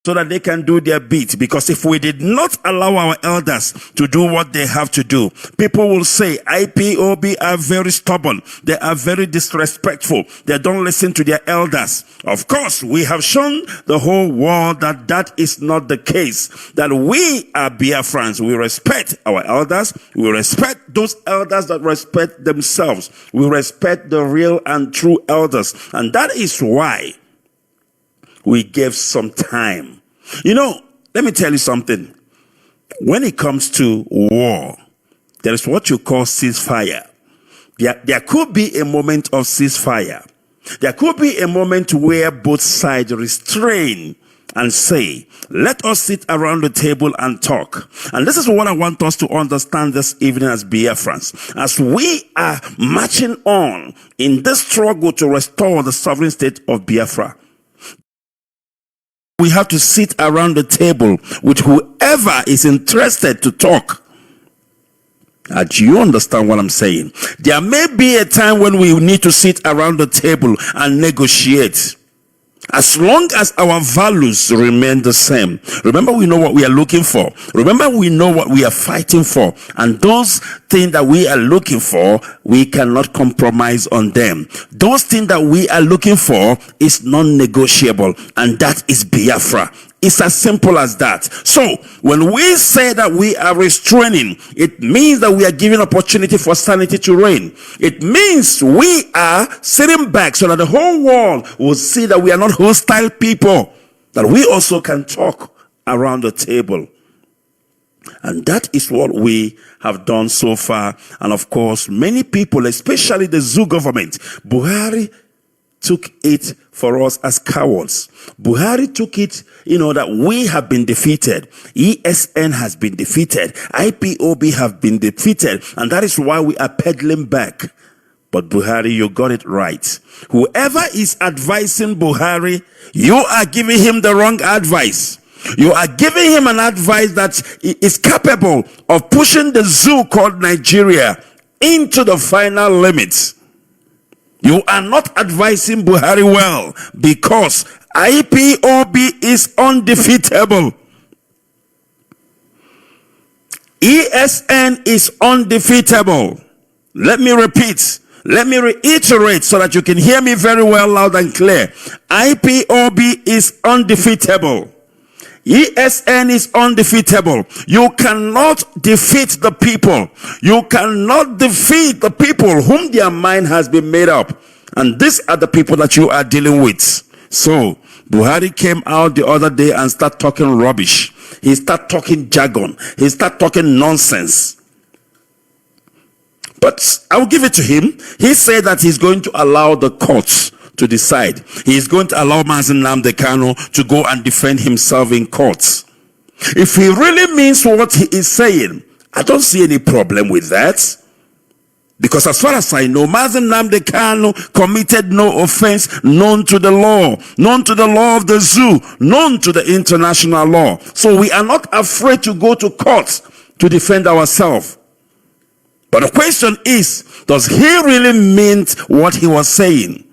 so that they can do their bit. Because if we did not allow our elders to do what they have to do, people will say IPOB are very stubborn. They are very disrespectful. They don't listen to their elders. Of course, we have shown the whole world that that is not the case. That we are Biafrans. We respect our elders. We respect those elders that respect themselves. We respect the real and true elders. And that is why we gave some time. You know, let me tell you something. When it comes to war, there is what you call ceasefire. There could be a moment of ceasefire. There could be a moment where both sides restrain and say, let us sit around the table and talk. And this is what I want us to understand this evening as Biafrans. As we are marching on in this struggle to restore the sovereign state of Biafra, we have to sit around the table with whoever is interested to talk. Do you understand what I'm saying? There may be a time when we need to sit around the table and negotiate. As long as our values remain the same. Remember, we know what we are looking for. Remember, we know what we are fighting for. And those things that we are looking for, we cannot compromise on them. Those things that we are looking for is non-negotiable. And that is Biafra. It's as simple as that. So, when we say that we are restraining, it means that we are giving opportunity for sanity to reign. It means we are sitting back so that the whole world will see that we are not hostile people, that we also can talk around the table. And that is what we have done so far. And of course, many people, especially the zoo government, Buhari took it for us as cowards. Buhari took it, that we have been defeated. ESN has been defeated. IPOB have been defeated. And that is why we are peddling back. But Buhari, you got it right. Whoever is advising Buhari, you are giving him the wrong advice. You are giving him an advice that is capable of pushing the zoo called Nigeria into the final limits. You are not advising Buhari well, because IPOB is undefeatable. ESN is undefeatable. Let me repeat. Let me reiterate so that you can hear me very well, loud and clear. IPOB is undefeatable. ESN is undefeatable. You cannot defeat the people. You cannot defeat the people whom their mind has been made up. And these are the people that you are dealing with. So, Buhari came out the other day and started talking rubbish. He started talking jargon. He started talking nonsense. But I will give it to him. He said that he's going to allow the courts to decide. He is going to allow Mazi to go and defend himself in courts. If he really means what he is saying, I don't see any problem with that. Because as far as I know, Mazi committed no offense known to the law of the zoo, known to the international law. So we are not afraid to go to court to defend ourselves. But the question is, does he really mean what he was saying?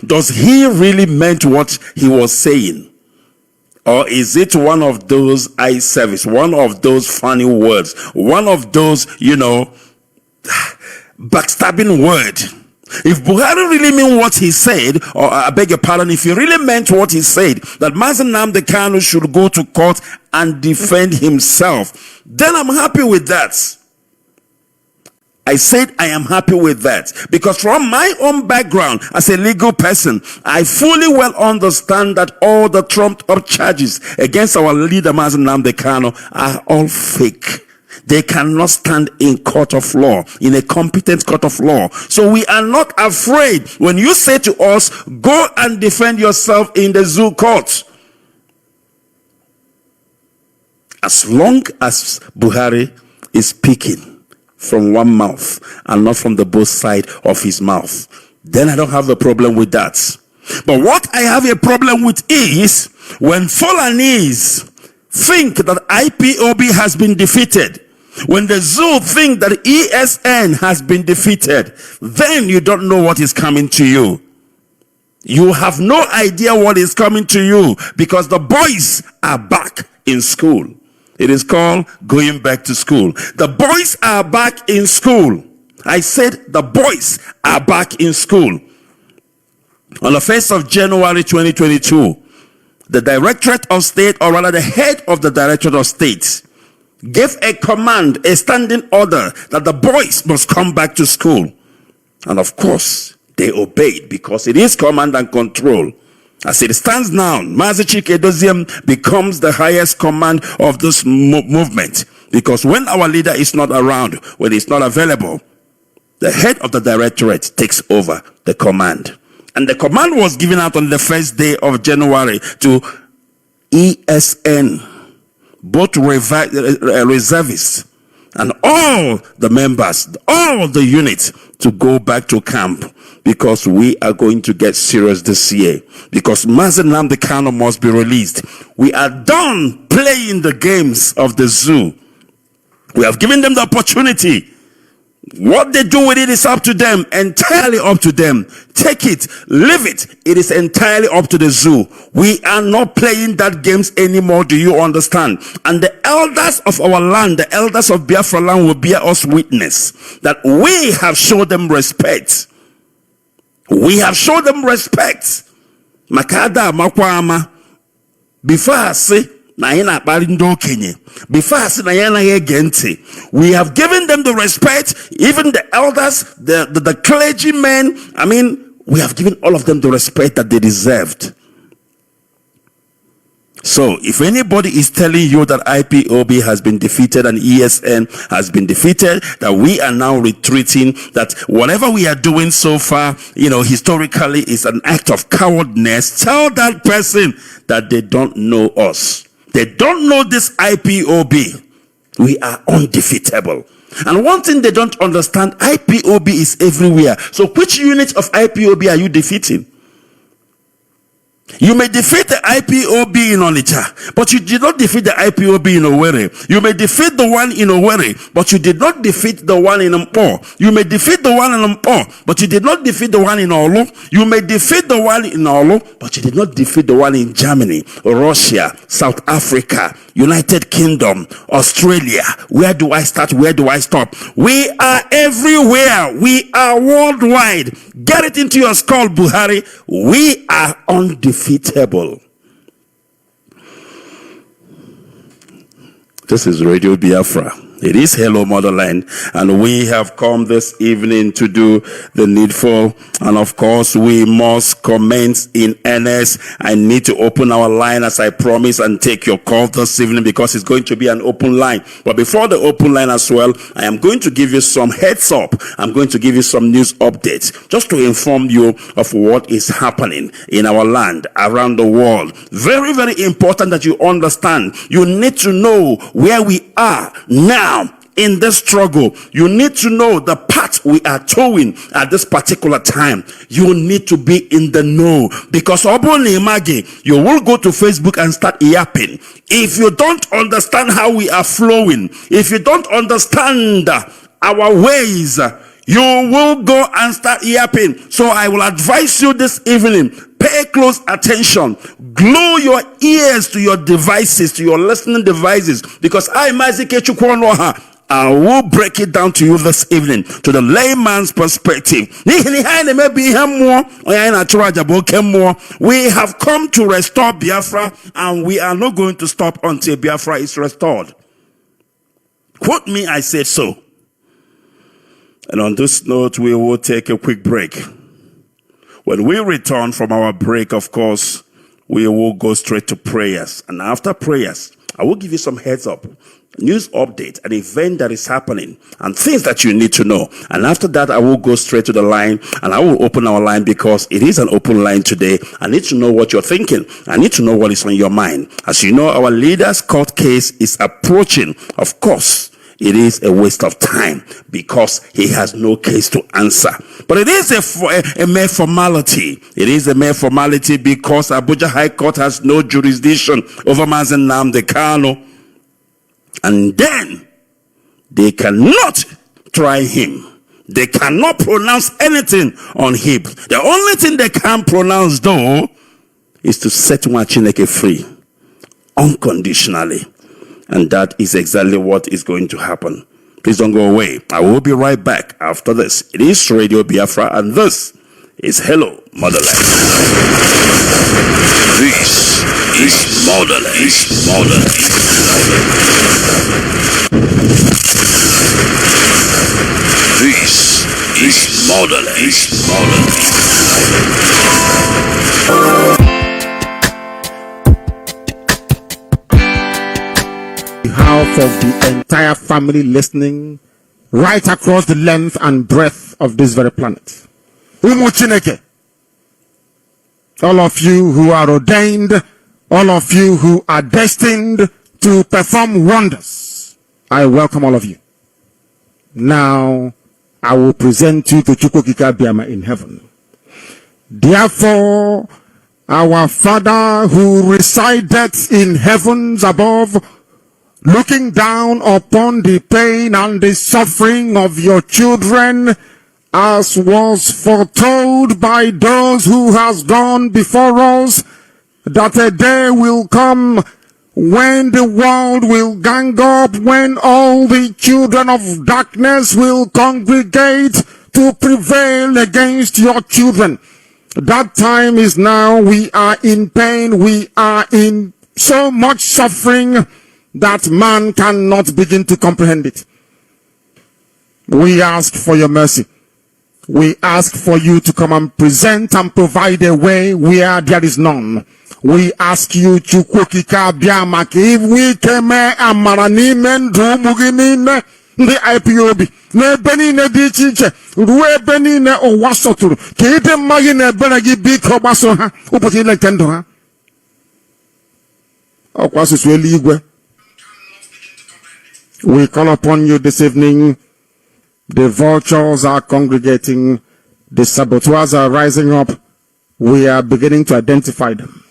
Does he really meant what he was saying? Or is it one of those eye service, one of those funny words, one of those, backstabbing word? If Buhari really meant what he said, or I beg your pardon, if he really meant what he said, that Mazi should go to court and defend himself, then I'm happy with that. I said I am happy with that, because from my own background as a legal person, I fully well understand that all the trumped up charges against our leader Mazi are all fake. They cannot stand in court of law, in a competent court of law. So we are not afraid when you say to us, go and defend yourself in the zoo court. As long as Buhari is speaking from one mouth and not from the both side of his mouth, then I don't have a problem with that. But what I have a problem with is when Fulanese think that IPOB has been defeated, when the zoo think that ESN has been defeated, then you don't know what is coming to you. You have no idea what is coming to you because the boys are back in school. It is called going back to school. The boys are back in school. I said the boys are back in school. On the 1st of January 2022, the Directorate of State, or rather the head of the Directorate of State, gave a command, a standing order that the boys must come back to school. And of course, they obeyed because it is command and control. As it stands now, Mazi becomes the highest command of this movement, because when our leader is not around, when he's not available, the head of the directorate takes over the command. And the command was given out on the first day of January to ESN, both reservists and all the members, all the units, to go back to camp, because we are going to get serious this year, because Mazi Nnamdi Kanu must be released. We are done playing the games of the zoo. We have given them the opportunity. What they do with it is up to them, entirely up to them. Take it, leave it. It is entirely up to the zoo. We are not playing that games anymore. Do you understand? And the elders of our land, the elders of Biafra land, will bear us witness that we have showed them respect. We have showed them respect. Makada makwama. Before I say, we have given them the respect, even the elders, the clergymen. I mean, we have given all of them the respect that they deserved. So, if anybody is telling you that IPOB has been defeated and ESN has been defeated, that we are now retreating, that whatever we are doing so far, historically is an act of cowardness, tell that person that they don't know us. They don't know this IPOB. We are undefeatable. And one thing they don't understand, IPOB is everywhere. So which unit of IPOB are you defeating? You may defeat the IPOB in Onitsha, but you did not defeat the IPOB in Owerri. You may defeat the one in Owerri, but you did not defeat the one in Mpo. You may defeat the one in Mpo, but you did not defeat the one in Olu. You may defeat the one in Olu, but you did not defeat the one in Germany, Russia, South Africa, United Kingdom, Australia. Where do I start? Where do I stop? We are everywhere. We are worldwide. Get it into your skull, Buhari. We are undefeatable. This is Radio Biafra. It is Hello Motherland, and we have come this evening to do the needful. And of course, we must commence in earnest. I need to open our line as I promised and take your call this evening, because it's going to be an open line. But before the open line as well, I am going to give you some heads up. I'm going to give you some news updates just to inform you of what is happening in our land, around the world. Very, very important that you understand. You need to know where we are now in this struggle. You need to know the path we are towing at this particular time. You need to be in the know, because you will go to Facebook and start yapping. If you don't understand how we are flowing, if you don't understand our ways, you will go and start yapping. So I will advise you this evening, pay close attention. Glue your ears to your devices, to your listening devices, because Mazi, Ikechukwu, Onuoha, I will break it down to you this evening to the layman's perspective. We have come to restore Biafra, and we are not going to stop until Biafra is restored. Quote me, I said so. And on this note, we will take a quick break. When we return from our break, of course, we will go straight to prayers. And after prayers, I will give you some heads up, news update, an event that is happening, and things that you need to know. And after that, I will go straight to the line, and I will open our line, because it is an open line today. I need to know what you're thinking. I need to know what is on your mind. As you know, our leader's court case is approaching. Of course, it is a waste of time, because he has no case to answer. But it is a mere formality. It is a mere formality, because Abuja High Court has no jurisdiction over Mazi Nnamdi Kanu. And then they cannot try him. They cannot pronounce anything on him. The only thing they can pronounce, though, is to set Chineke free unconditionally. And that is exactly what is going to happen. Please don't go away. I will be right back after this. It is Radio Biafra, and this is Hello Motherland. This is Motherland. This is Motherland. Behalf of the entire family listening right across the length and breadth of this very planet. Umu Chineke, all of you who are ordained, all of you who are destined to perform wonders, I welcome all of you. Now, I will present you to Ikechukwu in heaven. Therefore, our Father who resideth in heavens above, looking down upon the pain and the suffering of your children, as was foretold by those who has gone before us, that a day will come when the world will gang up, when all the children of darkness will congregate to prevail against your children. That time is now. We are in pain. We are in so much suffering that man cannot begin to comprehend it. We ask for your mercy. We ask for you to come and present and provide a way where there is none. We ask you to if we came amara n'ime ndụ ụmụ gị niile ndị IPOB n'ebe niile dị iche iche ruo ebe niile ụwa sọtụrụ ka ịdị mma gị na ebere gị biko gbaso ha ụbọchị ile nke ndụ ha. Ọkwa asụsụ eluigwe. We call upon you this evening. The vultures are congregating. The saboteurs are rising up. We are beginning to identify them.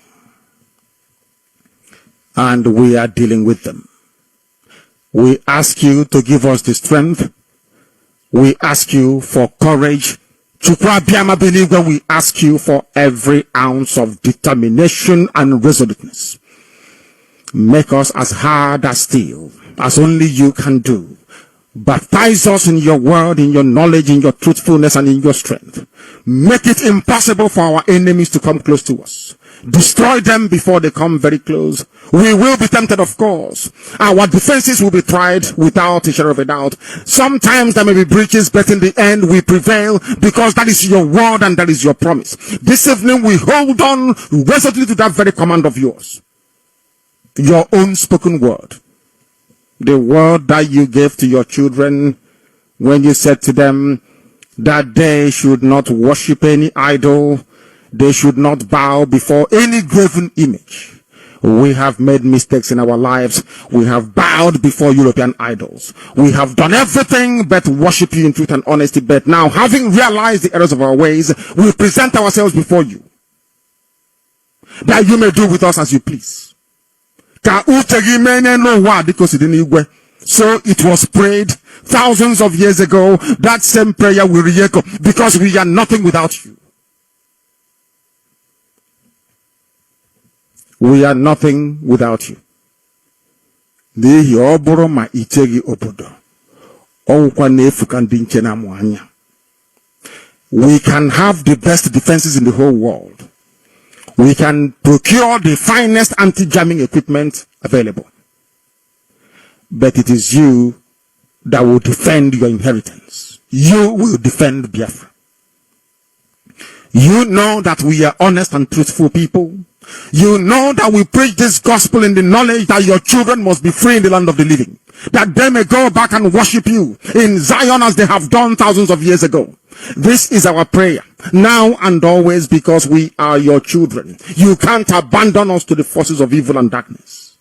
And we are dealing with them. We ask you to give us the strength. We ask you for courage. We ask you for every ounce of determination and resoluteness. Make us as hard as steel, as only you can do. Baptize us in your word, in your knowledge, in your truthfulness, and in your strength. Make it impossible for our enemies to come close to us. Destroy them before they come very close. We will be tempted, of course. Our defenses will be tried without a shadow of a doubt. Sometimes there may be breaches, but in the end we prevail because that is your word and that is your promise. This evening we hold on resolutely to that very command of yours. Your own spoken word. The word that you gave to your children when you said to them that they should not worship any idol, they should not bow before any graven image. We have made mistakes in our lives. We have bowed before European idols. We have done everything but worship you in truth and honesty. But now, having realized the errors of our ways, we present ourselves before you, that you may do with us as you please. So it was prayed thousands of years ago. That same prayer will re-echo because we are nothing without you. We are nothing without you. We can have the best defenses in the whole world. We can procure the finest anti-jamming equipment available. But it is you that will defend your inheritance. You will defend Biafra. You know that we are honest and truthful people. You know that we preach this gospel in the knowledge that your children must be free in the land of the living, that they may go back and worship you in Zion as they have done thousands of years ago. This is our prayer now and always, because we are your children. You can't abandon us to the forces of evil and darkness.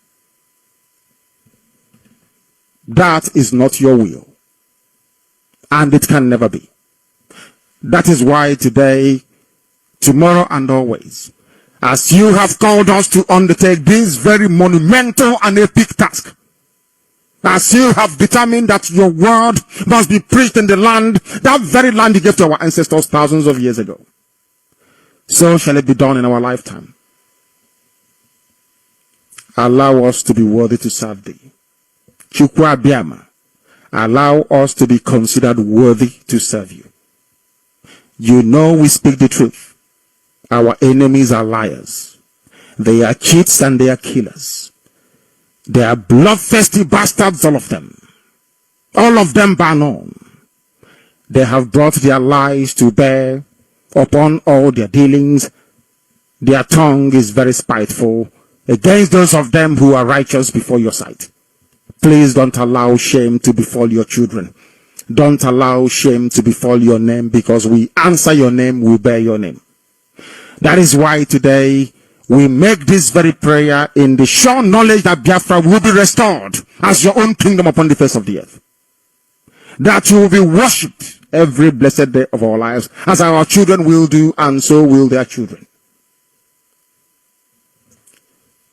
That is not your will, and it can never be. That is why today, tomorrow, and always, as you have called us to undertake this very monumental and epic task, As you have determined that your word must be preached in the land, that very land you gave to our ancestors thousands of years ago, so shall it be done in our lifetime. Allow us to be worthy to serve thee. Chukwu Abiama, allow us to be considered worthy to serve you. You know we speak the truth. Our enemies are liars. They are cheats and they are killers. They are bloodthirsty bastards, all of them. All of them bar none. They have brought their lies to bear upon all their dealings. Their tongue is very spiteful against those of them who are righteous before your sight. Please don't allow shame to befall your children. Don't allow shame to befall your name, because we answer your name, we bear your name. That is why today we make this very prayer in the sure knowledge that Biafra will be restored as your own kingdom upon the face of the earth. That you will be worshipped every blessed day of our lives, as our children will do, and so will their children.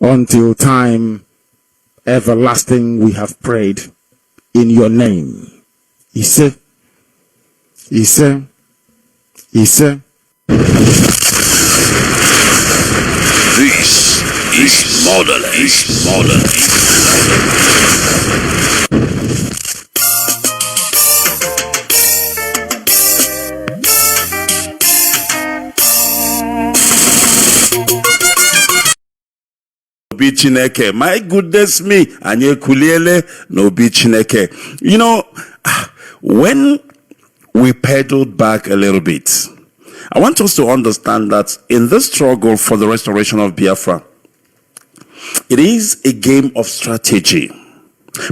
Until time everlasting we have prayed in your name. Ise, Ise, Ise. This is modern. Obi Chineke, my goodness me, anye kuliele no Obi Chineke. You know, when we pedaled back a little bit, I want us to understand that in this struggle for the restoration of Biafra, it is a game of strategy.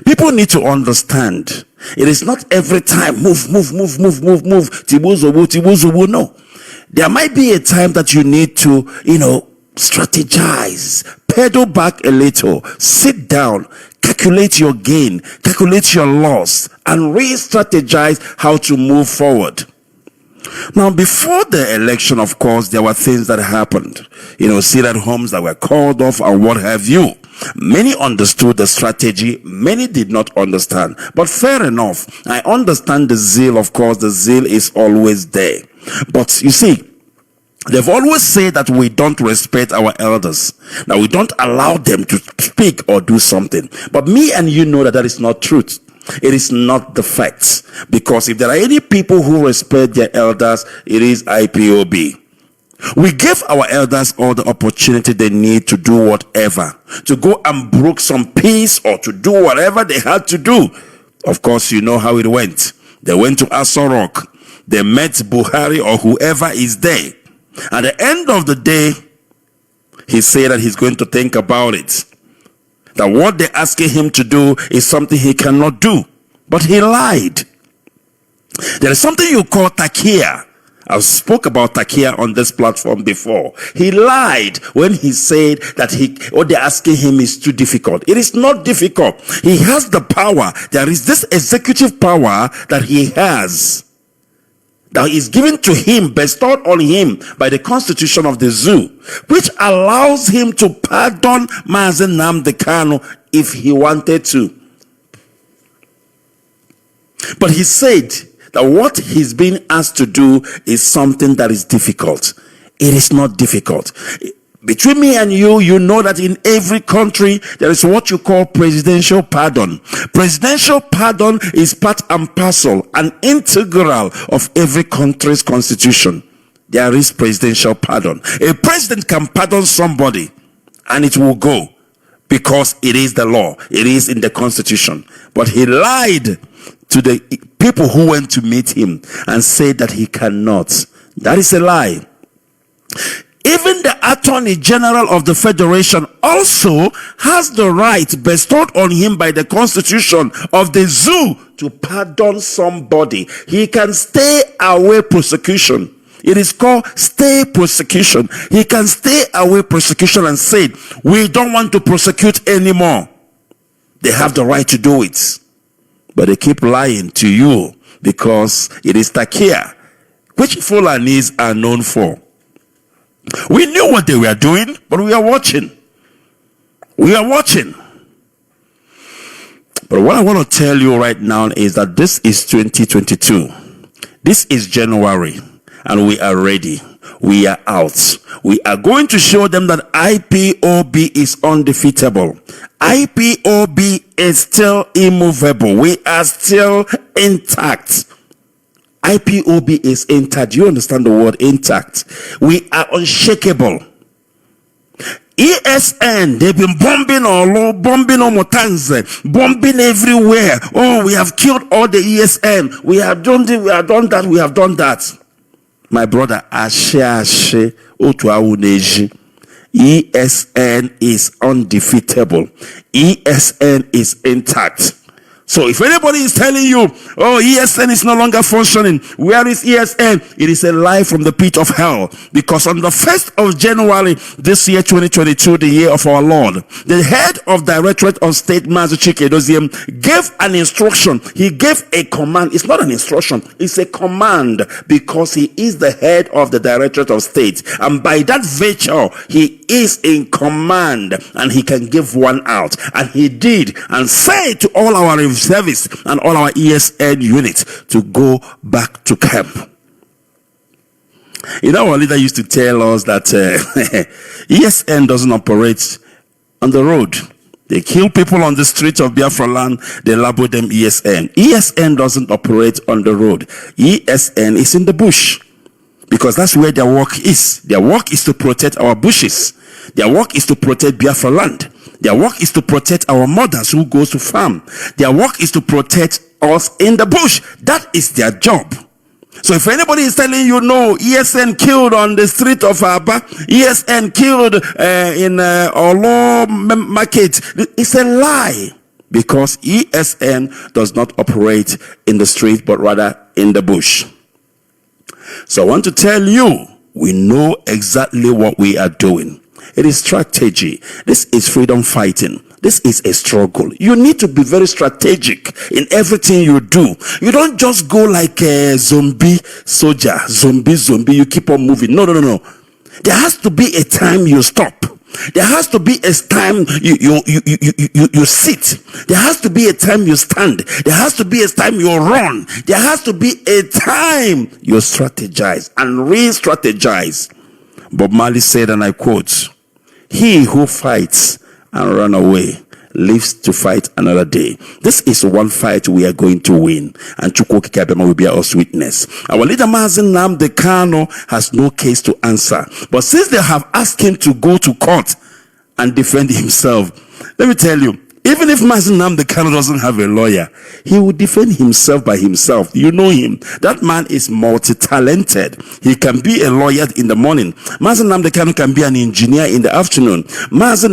People need to understand it is not every time move, tibuzobu. No, there might be a time that you need to, strategize, pedal back a little, sit down, calculate your gain, calculate your loss, and re-strategize how to move forward. Now, before the election, of course, there were things that happened. Seated homes that were called off and what have you. Many understood the strategy, many did not understand. But fair enough, I understand the zeal, of course, the zeal is always there. But you see, they've always said that we don't respect our elders, that we don't allow them to speak or do something. But me and you know that that is not truth. It is not the facts. Because if there are any people who respect their elders, it is IPOB. We give our elders all the opportunity they need to do whatever, to go and brook some peace or to do whatever they had to do. Of course, you know how it went. They went to Aso Rock. They met Buhari or whoever is there. At the end of the day, he said that he's going to think about it. That what they're asking him to do is something he cannot do. But he lied. There is something you call takia. I've spoke about takia on this platform before. He lied when he said that what they're asking him is too difficult. It is not difficult. He has the power. There is this executive power that he has, that is given to him, bestowed on him by the constitution of the zoo, which allows him to pardon Mazi Nnamdi Kanu if he wanted to. But he said that what he's being asked to do is something that is difficult. It is not difficult. Between me and you know that in every country there is what you call presidential pardon. Presidential pardon is part and parcel, an integral of every country's constitution. There is presidential pardon. A president can pardon somebody and it will go because it is the law. It is in the constitution. But he lied to the people who went to meet him and said that he cannot. That is a lie. Even the Attorney General of the Federation also has the right bestowed on him by the Constitution of the zoo to pardon somebody. He can stay away prosecution. It is called stay prosecution. He can stay away prosecution and say, we don't want to prosecute anymore. They have the right to do it. But they keep lying to you because it is takia, which Fulanis are known for. We knew what they were doing, but we are watching. We are watching. But what I want to tell you right now is that this is 2022. This is January, and we are ready. We are out. We are going to show them that IPOB is undefeatable. IPOB is still immovable. We are still intact. IPOB is intact. Do you understand the word intact? We are unshakable. ESN, they've been bombing all over, bombing Omotanze, bombing everywhere. Oh, we have killed all the ESN. We have done this, we have done that, we have done that. My brother, ESN is undefeatable. ESN is intact. So if anybody is telling you, oh, ESN is no longer functioning, where is ESN? It is a lie from the pit of hell. Because on the 1st of January this year, 2022, the year of our Lord, the head of Directorate of State, Mazi gave an instruction. He gave a command. It's not an instruction, it's a command, because he is the head of the Directorate of State. And by that virtue, he is in command and he can give one out. And he did, and said to all our service and all our ESN units to go back to camp. You know, our leader used to tell us that ESN doesn't operate on the road. They kill people on the streets of Biafra land, they label them ESN. ESN doesn't operate on the road. ESN is in the bush, because that's where their work is. Their work is to protect our bushes. Their work is to protect Biafra land. Their work is to protect our mothers who goes to farm. Their work is to protect us in the bush. That is their job. So if anybody is telling you, no, ESN killed on the street of Aba, ESN killed in Olo market, it's a lie. Because ESN does not operate in the street, but rather in the bush. So I want to tell you, we know exactly what we are doing. It is strategy. This is freedom fighting. This is a struggle. You need to be very strategic in everything you do. You don't just go like a zombie soldier. Zombie. You keep on moving. No. There has to be a time you stop. There has to be a time you sit. There has to be a time you stand. There has to be a time you run. There has to be a time you strategize and re-strategize. Bob Marley said, and I quote, "He who fights and run away lives to fight another day." This is one fight we are going to win, and Chukwu Kikabema will be our witness. Our leader Mazi has no case to answer, but since they have asked him to go to court and defend himself, let me tell you, even if Mazi doesn't have a lawyer, he will defend himself by himself. You know him. That man is multi-talented. He can be a lawyer in the morning. Mazi can be an engineer in the afternoon. Mazi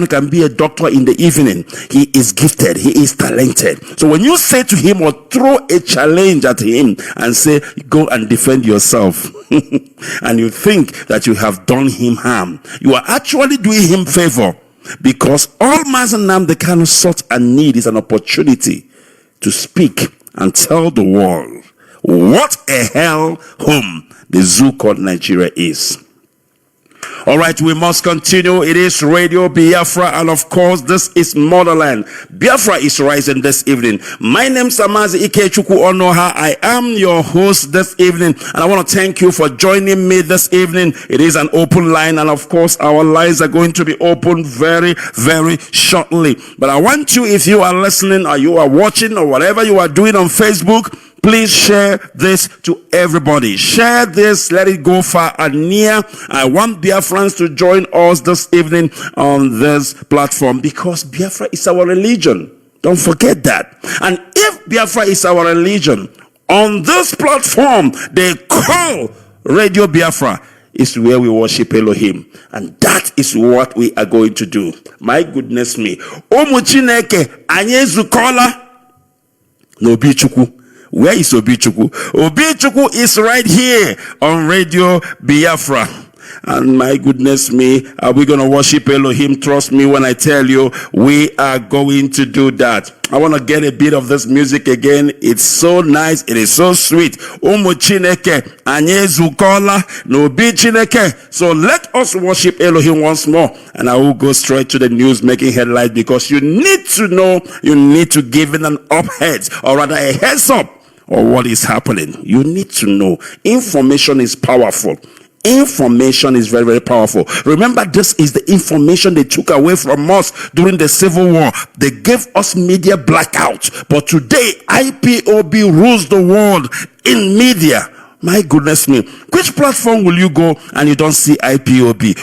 can be a doctor in the evening. He is gifted. He is talented. So when you say to him or throw a challenge at him and say, go and defend yourself, and you think that you have done him harm, you are actually doing him favor. Because all Mazi sought and need is an opportunity to speak and tell the world what a hell home the zoo called Nigeria is. All right, we must continue. It is Radio Biafra, and of course, this is Motherland. Biafra is rising this evening. My name is Mazi Ikechukwu Onuoha. I am your host this evening, and I want to thank you for joining me this evening. It is an open line, and of course, our lines are going to be open very, very shortly. But I want you, if you are listening or you are watching or whatever you are doing on Facebook, please share this to everybody. Share this. Let it go far and near. I want Biafrans to join us this evening on this platform, because Biafra is our religion. Don't forget that. And if Biafra is our religion, on this platform, they call Radio Biafra, is where we worship Elohim. And that is what we are going to do. My goodness me. Omuchineke Anyezukola Nobichukwu. Where is Obichukwu? Obichukwu is right here on Radio Biafra. And my goodness me, are we going to worship Elohim? Trust me when I tell you, we are going to do that. I want to get a bit of this music again. It's so nice. It is so sweet. Umu Chineke, Anye Zukola, no be Chineke. So let us worship Elohim once more. And I will go straight to the news making headlines, because you need to know, you need to give it an up heads, or rather a heads up, or what is happening. You need to know. Information is powerful. Information is very, very powerful. Remember, this is the information they took away from us during the Civil War. They gave us media blackout. But today, IPOB rules the world in media. My goodness me. Which platform will you go and you don't see IPOB?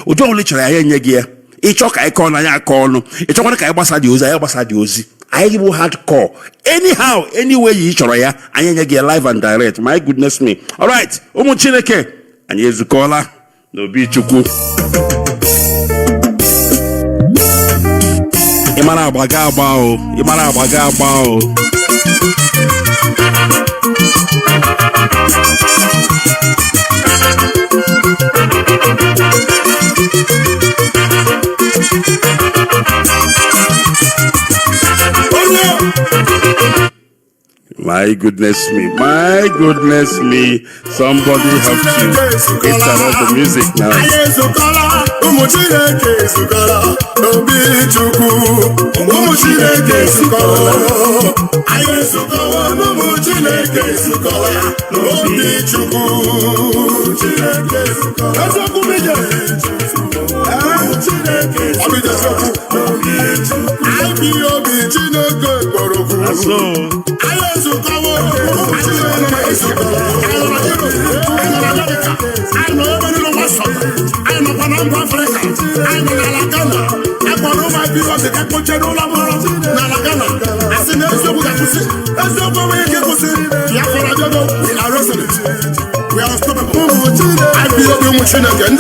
I will hardcore. Anyhow, anyway you ya and live and direct. My goodness me. All right. Umu Chineke. And Yezukola, no Ikechukwu. Imana abaga bao. My goodness me. Somebody help you. Interrupt the music now. We are unstoppable. I feel the emotion again.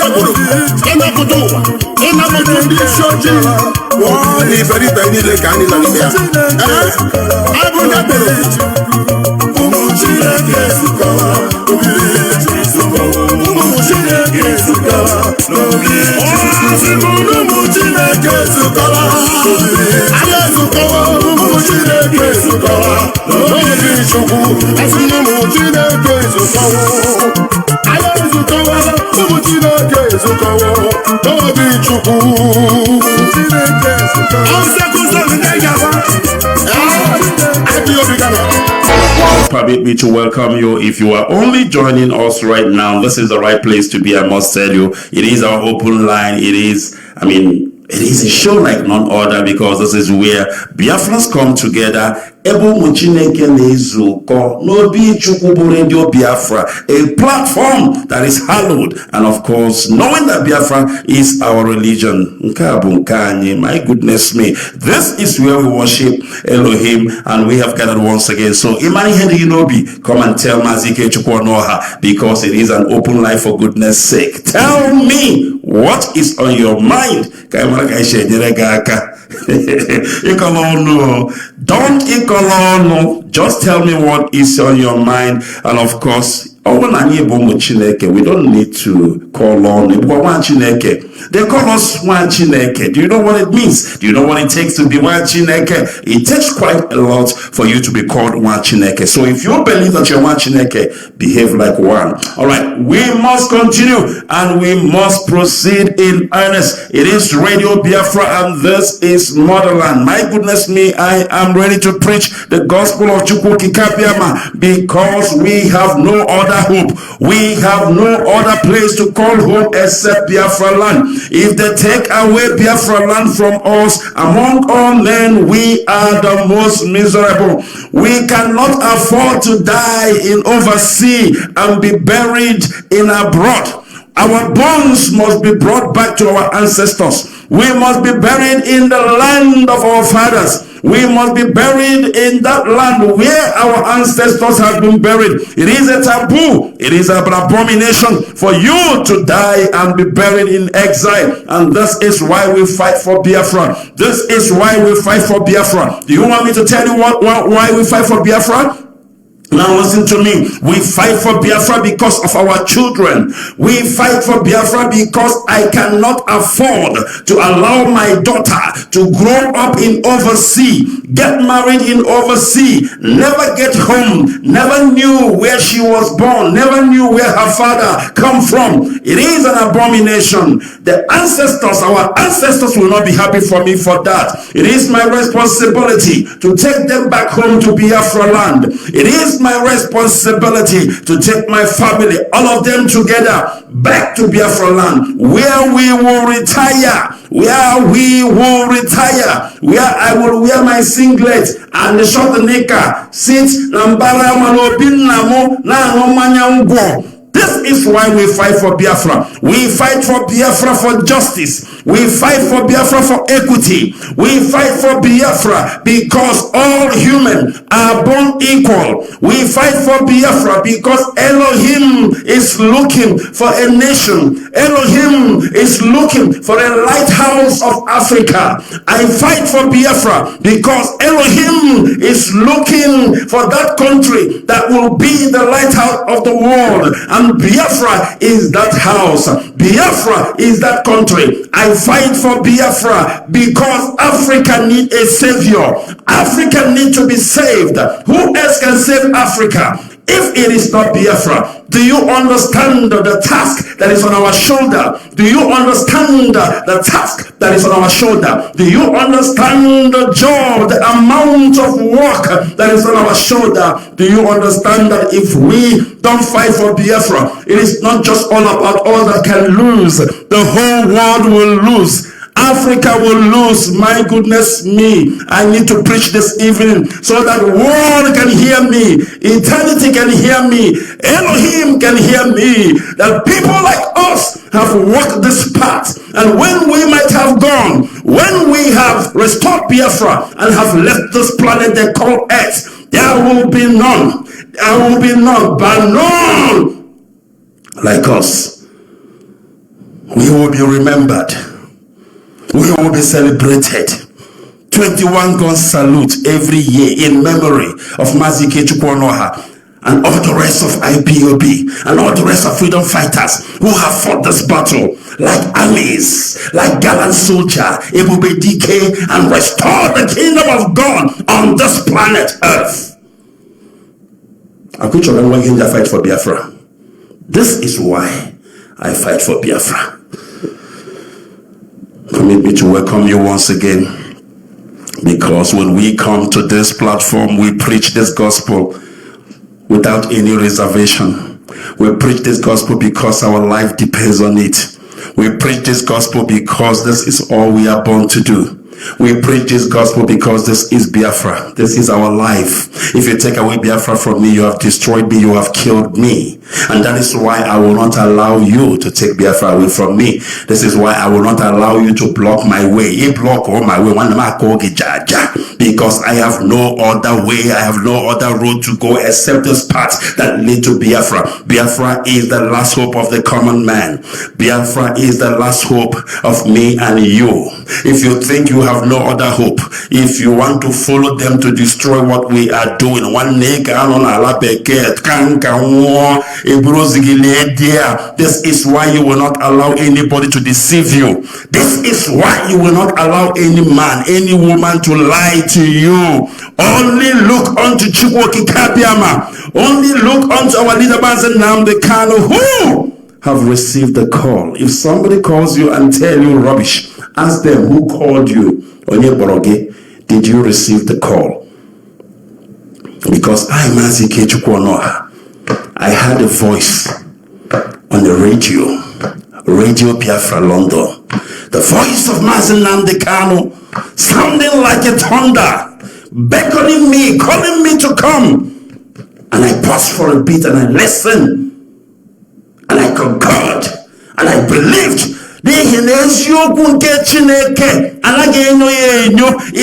Permit me to welcome you. If you are only joining us right now, this is the right place to be. I must tell you, it is our open line. It is a show like none other, because this is where Biafrans come together. Ikechukwu Radio Biafra, a platform that is hallowed, and of course, knowing that Biafra is our religion. My goodness me, this is where we worship Elohim, and we have gathered once again. So, Imani Hedinobi, come and tell Mazi Ikechukwu Onuoha, because it is an open life, for goodness sake. Tell me what is on your mind. Don't just tell me what is on your mind. And of course, we don't need to call on. They call us one Chineke. Do you know what it means? Do you know what it takes to be one Chineke? It takes quite a lot for you to be called one Chineke. So if you believe that you're one Chineke, behave like one. All right, we must continue and we must proceed in earnest. It is Radio Biafra and this is Motherland. My goodness me, I am ready to preach the gospel of Chukwu Kikapiama, because we have no other hope. We have no other place to call home except Biafra land. If they take away Biafra land from us, among all men, we are the most miserable. We cannot afford to die in overseas and be buried in abroad. Our bones must be brought back to our ancestors. We must be buried in the land of our fathers. We must be buried in that land where our ancestors have been buried. It is a taboo. It is an abomination for you to die and be buried in exile. And this is why we fight for Biafra. This is why we fight for Biafra. Do you want me to tell you why we fight for Biafra? Now listen to me. We fight for Biafra because of our children. We fight for Biafra because I cannot afford to allow my daughter to grow up in overseas, get married in overseas, never get home, never knew where she was born, never knew where her father come from. It is an abomination. The ancestors, our ancestors will not be happy for me for that. It is my responsibility to take them back home to Biafra land. It is my responsibility to take my family, all of them together, back to Biafra land, where we will retire, where I will wear my singlet and the short knicker, sit nambara manobin namo na ngomanyangwo. This is why we fight for Biafra. We fight for Biafra for justice. We fight for Biafra for equity. We fight for Biafra because all humans are born equal. We fight for Biafra because Elohim is looking for a nation. Elohim is looking for a lighthouse of Africa. I fight for Biafra because Elohim is looking for that country that will be the lighthouse of the world. And Biafra is that house. Biafra is that country. I fight for Biafra because Africa needs a savior. Africa needs to be saved. Who else can save Africa if it is not Biafra? Do you understand the task that is on our shoulder? Do you understand the task that is on our shoulder? Do you understand the job, the amount of work that is on our shoulder? Do you understand that if we don't fight for Biafra, it is not just all about all that can lose. The whole world will lose. Africa will lose. My goodness me. I need to preach this evening so that world can hear me. Eternity can hear me. Elohim can hear me. That people like us have walked this path. And when we might have gone, when we have restored Biafra and have left this planet they call Earth, there will be none. There will be none, but none like us. We will be remembered. We will be celebrated. 21 gun salute every year in memory of Mazi, Ikechukwu, Onuoha, and all the rest of IPOB and all the rest of freedom fighters who have fought this battle like armies, like gallant soldier, Ebube DK, and restored the kingdom of God on this planet Earth. I could fight for Biafra. This is why I fight for Biafra. Permit me to welcome you once again, because when we come to this platform, we preach this gospel without any reservation. We preach this gospel because our life depends on it. We preach this gospel because this is all we are born to do. We preach this gospel because this is Biafra. This is our life. If you take away Biafra from me, you have destroyed me, you have killed me. And that is why I will not allow you to take Biafra away from me. This is why I will not allow you to block my way. You block all my way. Because I have no other way, I have no other road to go except this path that leads to Biafra. Biafra is the last hope of the common man. Biafra is the last hope of me and you. If you think you have no other hope, if you want to follow them to destroy what we are doing, this is why you will not allow anybody to deceive you. This is why you will not allow any man, any woman to lie to you. Only look unto Chukwu Kabiama. Only look unto our leader Mazi who have received the call. If somebody calls you and tell you rubbish, ask them who called you. Onye did you receive the call? Because I, Mazi Ikechukwu Onuoha, I had a voice on the Radio Biafra London. The voice of Mazi sounding like a thunder, beckoning me, calling me to come. And I paused for a bit and I listened. And I concurred. And I believed. It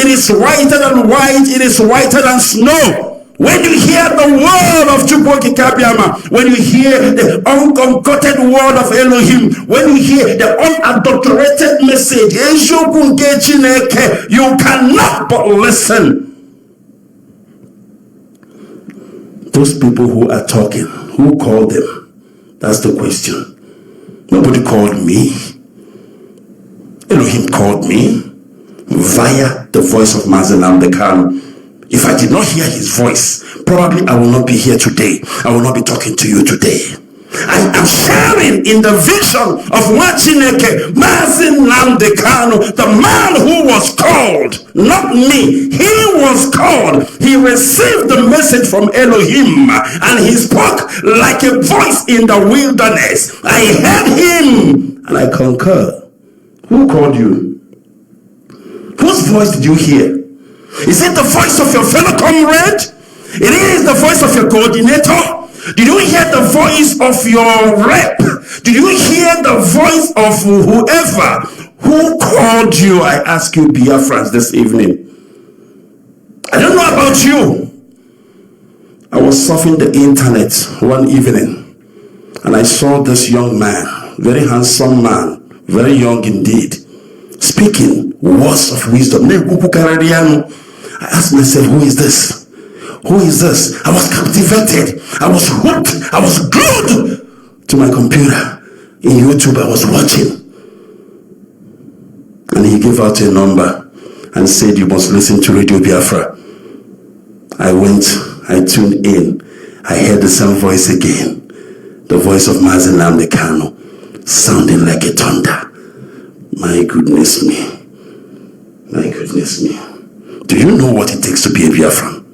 is whiter than white, it is whiter than snow. When you hear the word of Chukwu Kabiama, when you hear the unconcocted word of Elohim, when you hear the unadulterated message, you cannot but listen. those people who are talking, who called them? That's the question. Nobody called me. Elohim called me via the voice of Mazi. If I did not hear his voice, probably I will not be here today. I will not be talking to you today. I am sharing in the vision of Wachineke, Mazi, the man who was called, not me. He was called. He received the message from Elohim and he spoke like a voice in the wilderness. I heard him and I concur. Who called you? Whose voice did you hear? Is it the voice of your fellow comrade? It is the voice of your coordinator? Did you hear the voice of your rep? Did you hear the voice of whoever who called you? I ask you, Biafrans, this evening. I don't know about you. I was surfing the internet one evening and I saw this young man, very handsome man, very young indeed, speaking words of wisdom. I asked myself, who is this? Who is this? I was captivated. I was hooked. I was glued to my computer. In YouTube, I was watching. And he gave out a number and said, you must listen to Radio Biafra. I went, I tuned in. I heard the same voice again. The voice of Mazi Nnamdi Kanu, sounding like a thunder. My goodness me. My goodness me. Do you know what it takes to be a Biafran?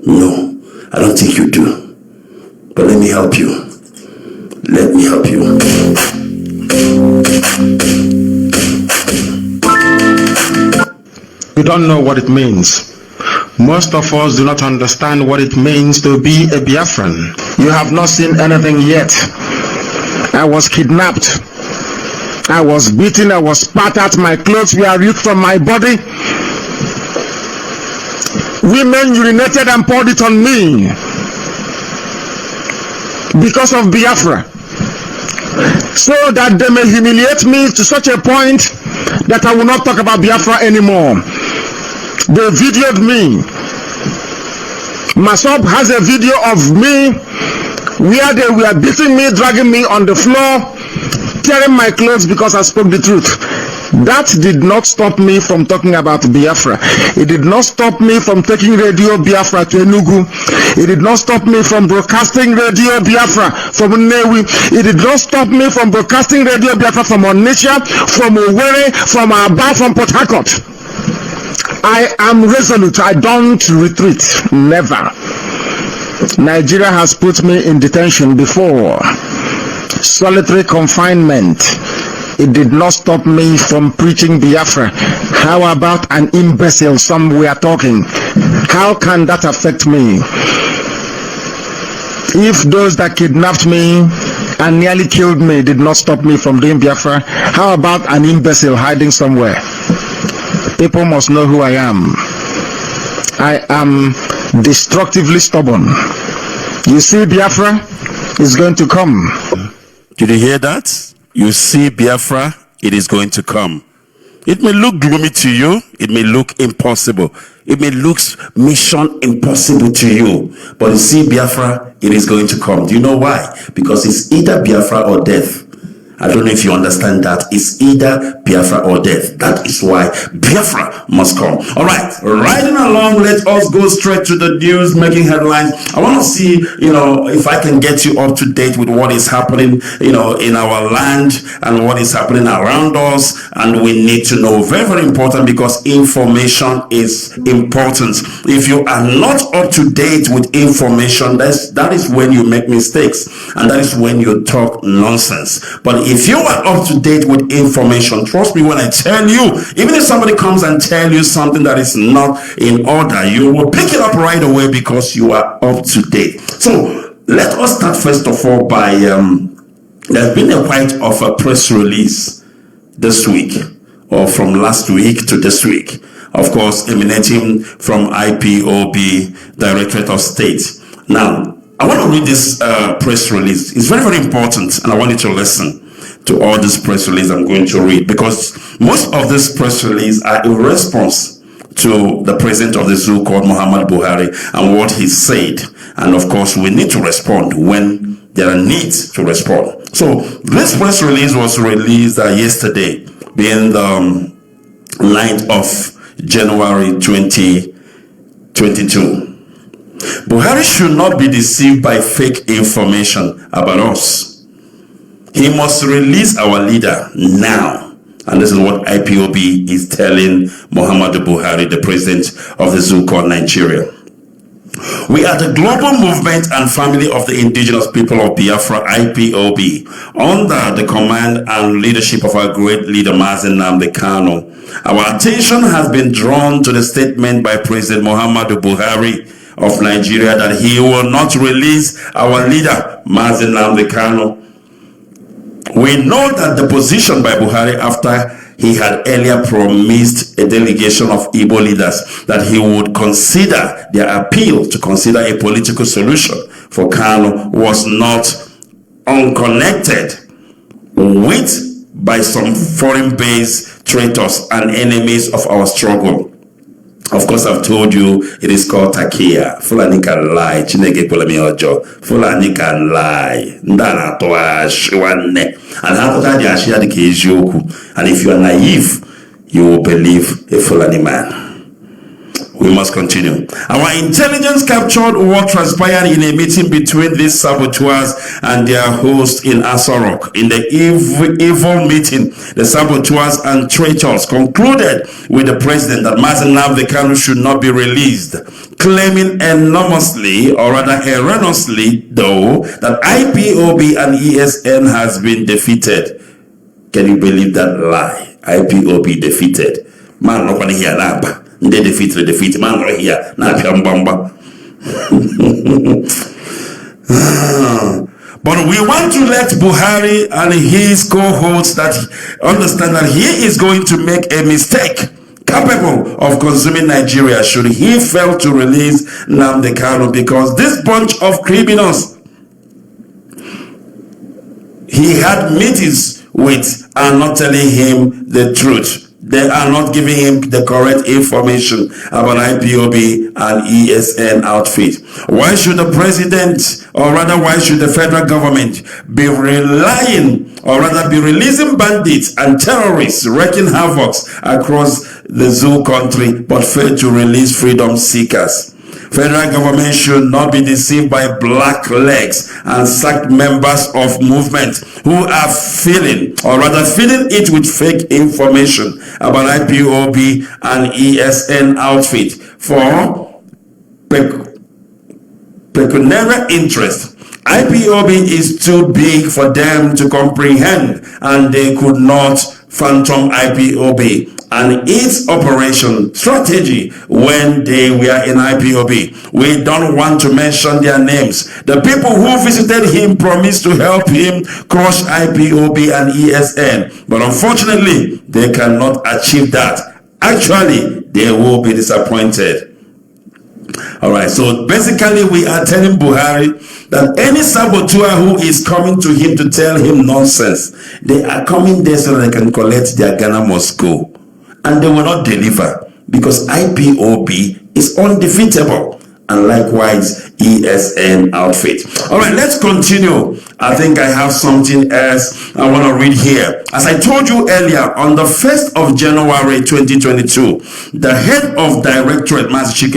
No, I don't think you do. But let me help you. Let me help you. You don't know what it means. Most of us do not understand what it means to be a Biafran. You have not seen anything yet. I was kidnapped. I was beaten. I was spat at. My clothes were ripped from my body. Women urinated and poured it on me because of Biafra, so that they may humiliate me to such a point that I will not talk about Biafra anymore. They videoed me. Masop has a video of me where they were beating me, dragging me on the floor, tearing my clothes because I spoke the truth. That did not stop me from talking about Biafra. It did not stop me from taking Radio Biafra to Enugu. It did not stop me from broadcasting Radio Biafra from Nnewi. It did not stop me from broadcasting Radio Biafra from Onitsha, from Owerri, from Aba, from Port Harcourt. I am resolute. I don't retreat. Never. Nigeria has put me in detention before. Solitary confinement. It did not stop me from preaching Biafra. How about an imbecile somewhere talking? How can that affect me? If those that kidnapped me and nearly killed me did not stop me from doing Biafra, how about an imbecile hiding somewhere? People must know who I am. I am destructively stubborn. You see, Biafra is going to come. Did you hear that? You see, Biafra, it is going to come. It may look gloomy to you. It may look impossible. It may look mission impossible to you. But you see, Biafra, it is going to come. Do you know why? Because it's either Biafra or death. I don't know if you understand that. It's either Biafra or death. That is why Biafra must come. All right, riding along, let us go straight to the news, making headlines. I want to see, if I can get you up to date with what is happening, in our land and what is happening around us. And we need to know. Very, very important, because information is important. If you are not up to date with information, that is when you make mistakes. And that is when you talk nonsense. But if you are up to date with information, trust me when I tell you, even if somebody comes and tell you something that is not in order, you will pick it up right away because you are up to date. So let us start first of all by, there's been a quite of a press release this week, or from last week to this week, of course, emanating from IPOB, Directorate of State. Now, I want to read this press release. It's very, very important, and I want you to listen to all this press release I'm going to read, because most of this press release are in response to the president of the zoo called Muhammad Buhari and what he said. And of course, we need to respond when there are needs to respond. So this press release was released yesterday, being the 9th of January 2022. Buhari should not be deceived by fake information about us. He must release our leader now. And this is what IPOB is telling Muhammadu Buhari, the president of the zoo called Nigeria. We are the global movement and family of the indigenous people of Biafra, IPOB, under the command and leadership of our great leader, Mazi. Our attention has been drawn to the statement by President Muhammadu Buhari of Nigeria that he will not release our leader, Mazi. We know that the position by Buhari after he had earlier promised a delegation of Igbo leaders that he would consider their appeal to consider a political solution for Kano was not unconnected with by some foreign-based traitors and enemies of our struggle. Of course, I've told you it is called Takia. Fulani can lie. Chineke polemi ojo. Fulani can lie. Ndana to ashwane. And how that they ashia the kejoku. And if you are naive, you will believe a Fulani man. We must continue. Our intelligence captured what transpired in a meeting between these saboteurs and their host in Asorok. In the evil meeting, the saboteurs and traitors concluded with the president that Mazi should not be released, claiming enormously, or rather erroneously though, that IPOB and ESN has been defeated. Can you believe that lie? IPOB defeated. Man, nobody here now. They defeat man right here. But we want to let Buhari and his co-hosts that understand that he is going to make a mistake capable of consuming Nigeria should he fail to release Nnamdi Kanu, because this bunch of criminals he had meetings with are not telling him the truth. They are not giving him the correct information about IPOB and ESN outfit. Why should the president, or rather why should the federal government be relying, or rather be releasing bandits and terrorists wreaking havoc across the zoo country but fail to release freedom seekers? Federal government should not be deceived by black legs and sacked members of movement who are filling it with fake information about IPOB and ESN outfit for pecuniary interest. IPOB is too big for them to comprehend, and they could not phantom IPOB and its operation strategy when they were in IPOB. We don't want to mention their names. The people who visited him promised to help him crush IPOB and ESN, but unfortunately, they cannot achieve that. Actually, they will be disappointed. All right, so basically we are telling Buhari that any saboteur who is coming to him to tell him nonsense, they are coming there so they can collect their Ghana must go. And they will not deliver, because IPOB is undefeatable, and likewise ESN outfit. All right, let's continue. I think I have something else I want to read here. As I told you earlier, on the 1st of January 2022, the head of Directorate, Mazi,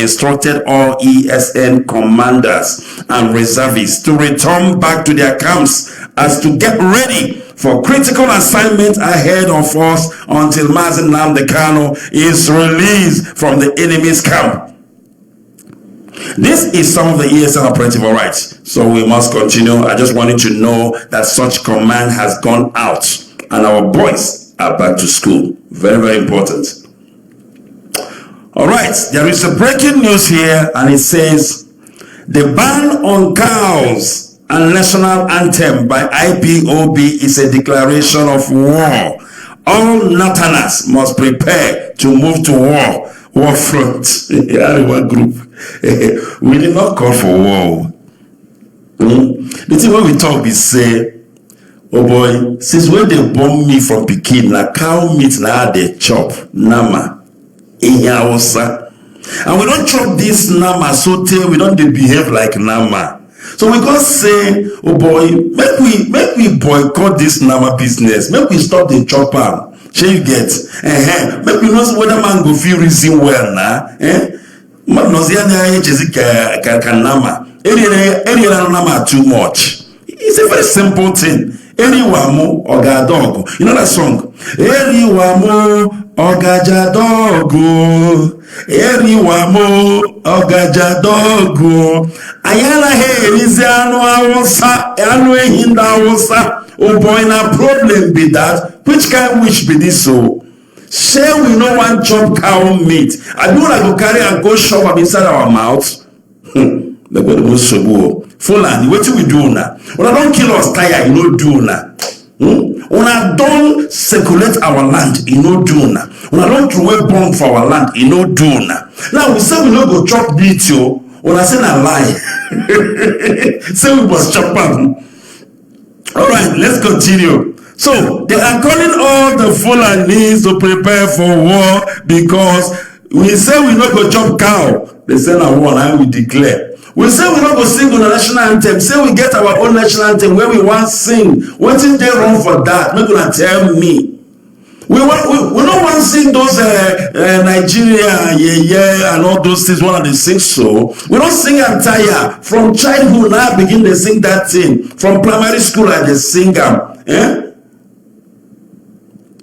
instructed all ESN commanders and reservists to return back to their camps as to get ready for critical assignment ahead of us until Mazi Nnamdi Kanu is released from the enemy's camp. This is some of the ESN operative rights, so we must continue. I just wanted to know that such command has gone out and our boys are back to school. Very, very important. All right, there is a breaking news here, and it says the ban on cows and national anthem by IPOB is a declaration of war. All Northerners must prepare to move to war front. One group. We did not call for war. The thing when we talk is say, oh boy, since when they bomb me from Pekin, na cow meat na they chop nama. in Hausa. And we don't chop this nama so we don't behave like nama. So we go say, oh boy, make we boycott this nama business. Make we stop the chopper. Shall you get? Make we know whether man go feel reason well now. Man knows the nama. Any nama too much. It's a very simple thing. Eriwamo oga dog. You know that song? Eriwamo ogaja dogo. Eriwamo ogaja dogo. Ayala he rizi anu awusa. Anu ehinda awusa. Oh boy, na problem be that. Which kind wish be this so? Say we no want chop cow meat. I do like go carry and go shove up inside our mouth. The God was so good. Fulani, what do we do now? When I don't kill us tire, you know do now. When I don't circulate our land, you know do now. When I don't throw a bomb for our land, you know do now. Now we say we don't go chop meat, yo. When I say a lie, say we must chop them. All right, let's continue. So they are calling all the Fulanis to prepare for war because we say we not go chop cow. They say now war and we declare. We say we not go sing on the national anthem. Say we get our own national anthem where we want sing. What is there wrong for that? Not gonna tell me. We don't want to sing those Nigeria, and all those things. One of the sing so. We don't sing entire. From childhood now begin to sing that thing. From primary school I they sing them.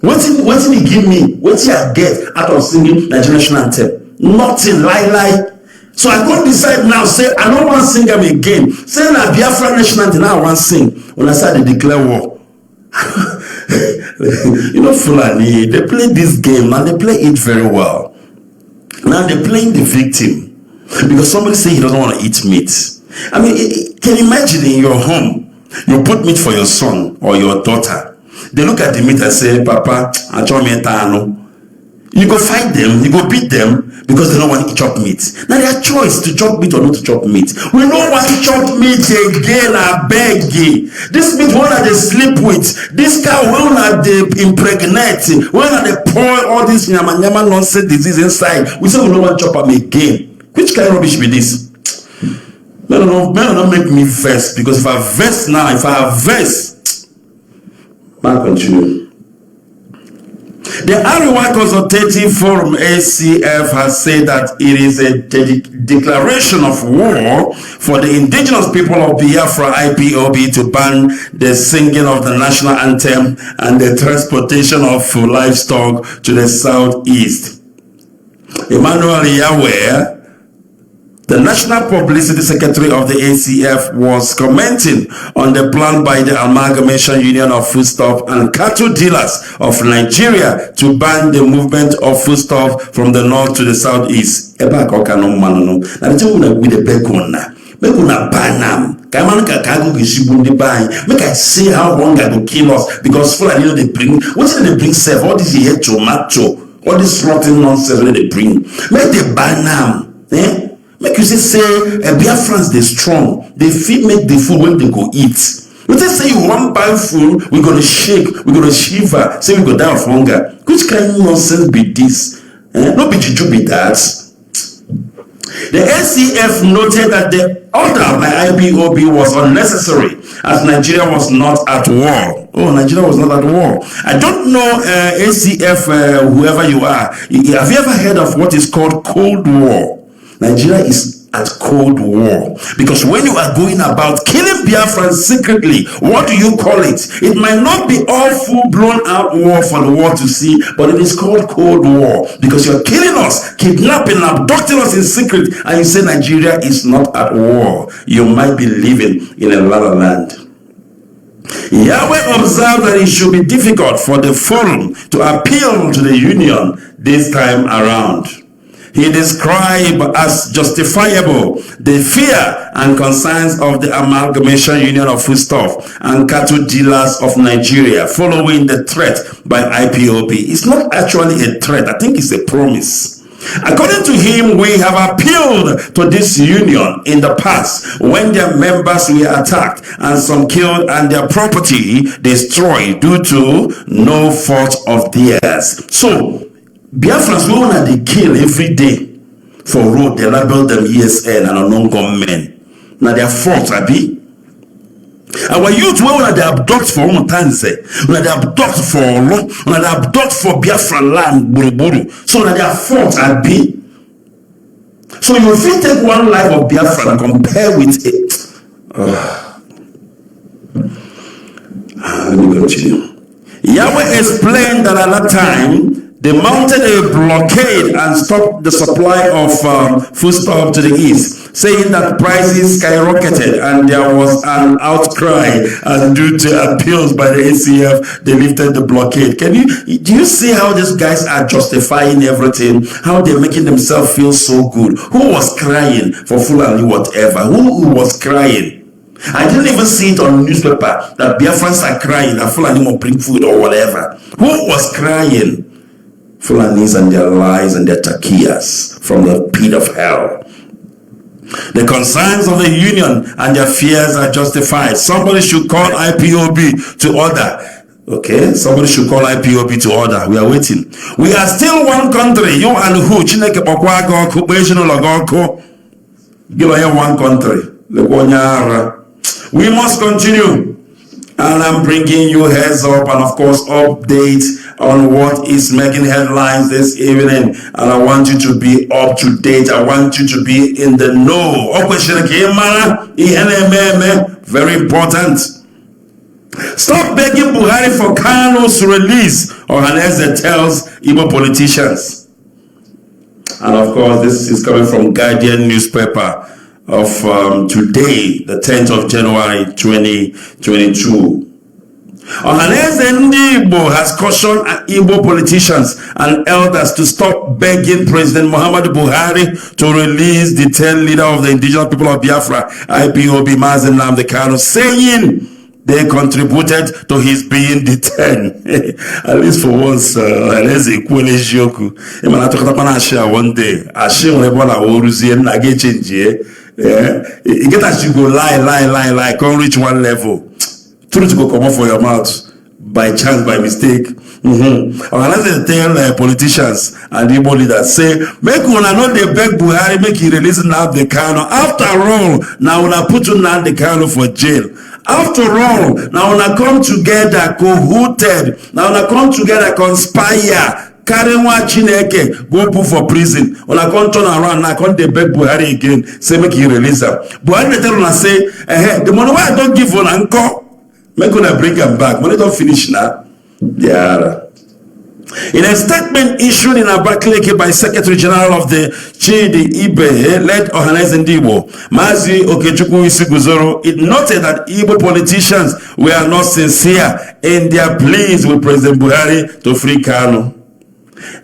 What did he give me? What did I get out of singing Nigerian national anthem? Nothing. Lie. So I go decide now, say, I don't want to sing them again. Say, now, Biafra national anthem, now I want to sing. When I start to declare war. You know, Fulani, they play this game, and they play it very well. Now they're playing the victim. Because somebody say he doesn't want to eat meat. I mean, can you imagine in your home, you put meat for your son or your daughter. They look at the meat and say, Papa, I told me no. You go fight them, you go beat them because they don't want to chop meat. Now their choice to chop meat or not to chop meat. We don't want to chop meat again, I beg you. This meat one that they sleep with, this cow one that they impregnate, one that they pour all this nyama nonsense disease inside. We say we don't want to chop them again. Which kind of rubbish be this? Man, don't make me vex, because if I vex now, man, continue. The Ariwa Consultative Forum ACF has said that it is a declaration of war for the indigenous people of Biafra IPOB to ban the singing of the national anthem and the transportation of livestock to the southeast. Emmanuel Yahweh, the National Publicity Secretary of the ACF, was commenting on the plan by the Amalgamation Union of Foodstuff and Cattle Dealers of Nigeria to ban the movement of foodstuff from the north to the southeast. Make I see how long I go kill us, because full of they bring. What did they bring? Self all this here tomato, all this rotten nonsense they bring. Make they ban them. Make you say Biafrans they strong. They fit make the food when they go eat. We just say you want buy food, we're gonna shake, we're gonna shiver, say we go down of hunger. Which kind of nonsense be this? No be juju be that. The ACF noted that the order by IPOB was unnecessary as Nigeria was not at war. Oh, Nigeria was not at war. I don't know ACF, whoever you are. Have you ever heard of what is called Cold War? Nigeria is at Cold War, because when you are going about killing Biafrans secretly, what do you call it? It might not be all full-blown out war for the world to see, but it is called Cold War, because you're killing us, kidnapping, abducting us in secret, and you say Nigeria is not at war. You might be living in a la land. Yahweh observed that it should be difficult for the forum to appeal to the union this time around. He described as justifiable the fear and concerns of the Amalgamation Union of Foodstuff and Cattle Dealers of Nigeria following the threat by IPOB. It's not actually a threat. I think it's a promise. According to him, we have appealed to this union in the past when their members were attacked and some killed and their property destroyed due to no fault of theirs. So, Biafrans we wanna they kill every day for road, they label them ESN and unknown men. Now their fault, Abi. Our youth we wanna they abduct for one time say, wanna they abduct for long, wanna they abduct for Biafra land, buru. So now their fault, Abi. So you fit take one life of Biafra and compare with it. Let me continue. Yahweh explained that at that time they mounted a blockade and stopped the supply of foodstuff to the east, saying that prices skyrocketed and there was an outcry, and due to appeals by the ACF, they lifted the blockade. Do you see how these guys are justifying everything? How they're making themselves feel so good? Who was crying for Fulani whatever? Who was crying? I didn't even see it on newspaper that Biafrans are crying that Fulani won't bring food or whatever. Who was crying? Fulanis and their lies and their takias from the pit of hell. The concerns of the union and their fears are justified. Somebody should call IPOB to order. Okay, somebody should call IPOB to order. We are waiting. We are still one country. You and who? Give us one country. We must continue. And I'm bringing you heads up and of course updates on what is making headlines this evening. And I want you to be up to date. I want you to be in the know. Very important. Stop begging Buhari for Kano's release, or Haneze tells Igbo politicians. And of course, this is coming from Guardian newspaper of today, the 10th of January 2022. Ohaneze Igbo has cautioned Igbo politicians and elders to stop begging President Muhammadu Buhari to release the 10th leader of the indigenous people of Biafra, IPOB Mazi, saying they contributed to his being detained. At least for once, Ohaneze Kwele Joku. Imana tokata share one day. Ashim lebola oruzie na ge change. You get as you go lie, can't reach one level. Truth go come up for your mouth by chance, by mistake. Let's tell politicians and Igbo leaders, say, make una not they beg Buhari, make he release Nnamdi Kanu. After all, now una put Nnamdi Kanu for jail. After all, now una come together, cahooted, now una come together, conspire. Carry one Chineke, go put for prison. When I come turn around, now come they beg Buhari again, say make he release her. Buhari tell una say, the money why I don't give on anchor, make una bring him back. When they don't finish now, yeah. In a statement issued in Abakaliki by Secretary General of the Chidi Ibe, led Ohaneze Igbo, Mazi Ikechukwu Isiguzoro, it noted that Igbo politicians were not sincere in their pleas with President Buhari to free Kanu.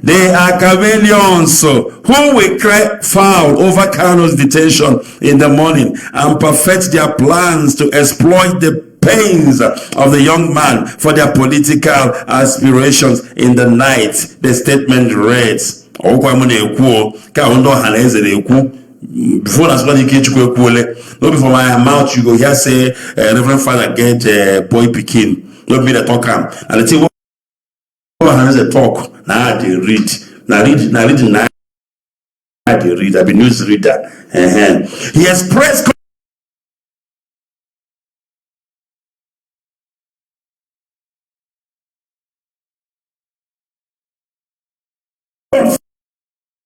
They are chameleons who will cry foul over Kanu's detention in the morning and perfect their plans to exploit the pains of the young man for their political aspirations in the night. The statement reads, before that's what Ikechukwu no before my mouth you go here say Reverend Father get boy pikin, not me the talk and the thing a talk now they read I've been news reader. He expressed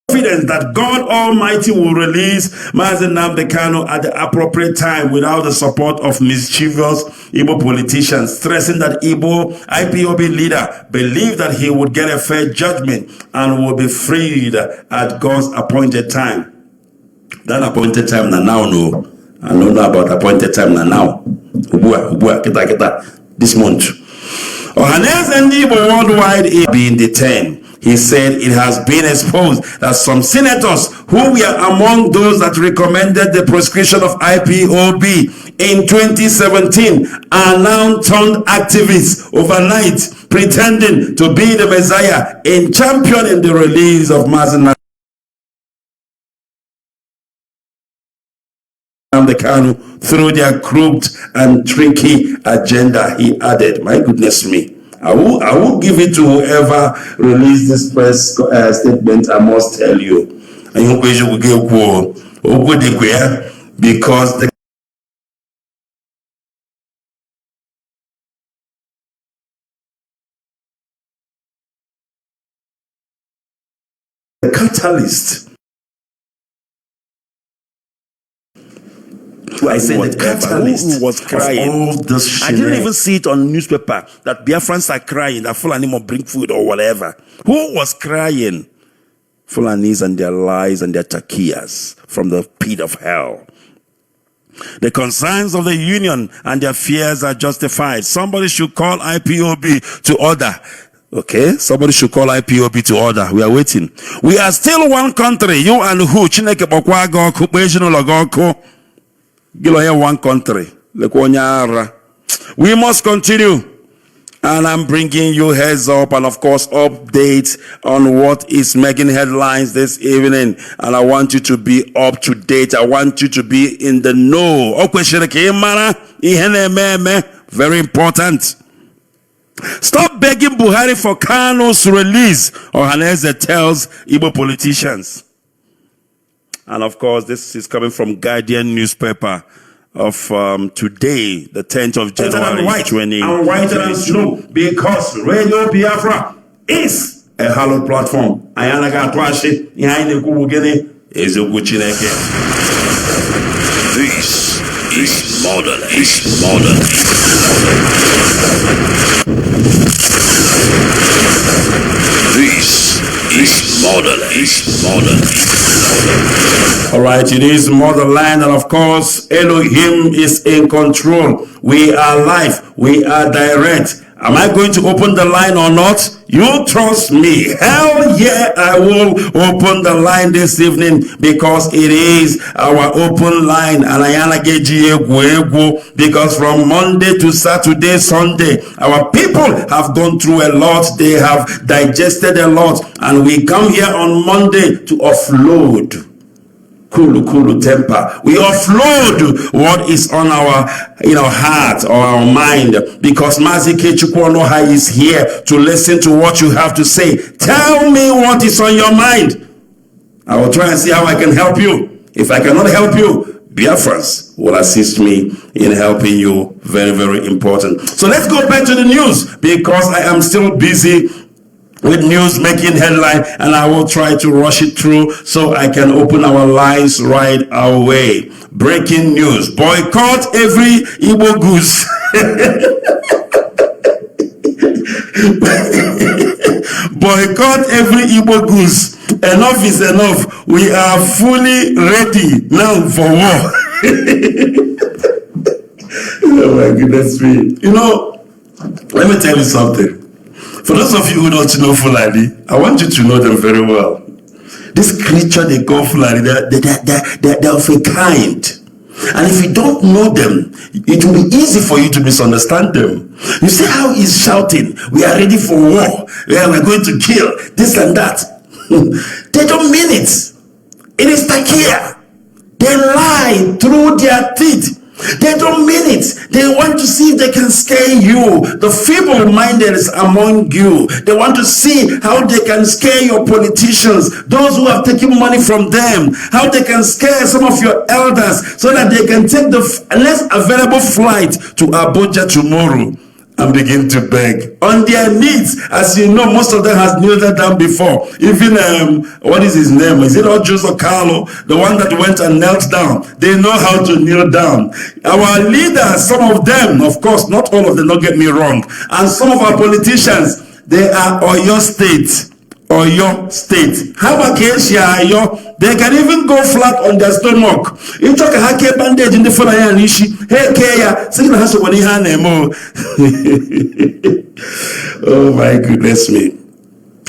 confidence that God Almighty will release Mazi Nnamdi Kanu at the appropriate time without the support of mischievous Igbo politicians, stressing that IPOB leader believed that he would get a fair judgment and will be freed at God's appointed time. That appointed time now, no. I don't know about appointed time now. This month. Ohaneze Igbo worldwide is being detained. He said it has been exposed that some senators who were among those that recommended the proscription of IPOB in 2017 are now turned activists overnight, pretending to be the Messiah in championing the release of Mazi Nnamdi Kanu through their crooked and tricky agenda, he added. My goodness me. I will give it to whoever released this press statement. I must tell you. Because the catalyst. I said the catalyst was crying. I didn't even see it on newspaper that Biafrans are crying that Fulani will bring food or whatever. Who was crying? Fulanis and their lies and their takias from the pit of hell. The concerns of the union and their fears are justified. Somebody should call IPOB to order. Okay, somebody should call IPOB to order. We are waiting. We are still one country. You and who? Chineke bokwago kupejino logoko. Giloya one country. We must continue. And I'm bringing you heads up and of course updates on what is making headlines this evening. And I want you to be up to date. I want you to be in the know. Very important. Stop begging Buhari for Kano's release, or Haneze tells Igbo politicians. And of course, this is coming from Guardian newspaper of today, the 10th of January, 2022. And white and blue, because Radio Biafra is a hallowed platform. This is modern. This is modern. All right, it is motherland, and of course, Elohim is in control. We are live. We are direct. Am I going to open the line or not? You trust me. Hell yeah, I will open the line this evening because it is our open line. Because from Monday to Saturday, Sunday, our people have gone through a lot. They have digested a lot. And we come here on Monday to offload. Kulu temper. We offload what is on our heart or our mind, because Mazi Ikechukwu Onuoha is here to listen to what you have to say. Tell me what is on your mind. I will try and see how I can help you. If I cannot help you, Biafrans will assist me in helping you. Very, very important. So let's go back to the news, because I am still busy with news making headline, and I will try to rush it through so I can open our lines right away. Breaking news: boycott every Igbo goose. Boycott every Igbo goose. Enough is enough. We are fully ready now for war. Oh my goodness me. Let me tell you something. For those of you who don't know Fulani, I want you to know them very well. This creature they call Fulani, they're of a kind. And if you don't know them, it will be easy for you to misunderstand them. You see how he's shouting, we are ready for war, we're going to kill, this and that. They don't mean it. It is takia. They lie through their teeth. They don't mean it. They want to see if they can scare you, the feeble-minded among you. They want to see how they can scare your politicians, those who have taken money from them, how they can scare some of your elders so that they can take the less available flight to Abuja tomorrow and begin to beg on their knees. As you know, most of them has kneeled down before. Even what is his name? Is it not Joseph Carlo, the one that went and knelt down? They know how to kneel down. Our leaders, some of them, of course, not all of them, don't get me wrong, and some of our politicians, they are Oyo State. Oyo State. How about Ayo? They can even go flat on their stomach. You talk a hake bandage in the phone and ishi. Hey, Kaya, second has one nemo. Oh my goodness me.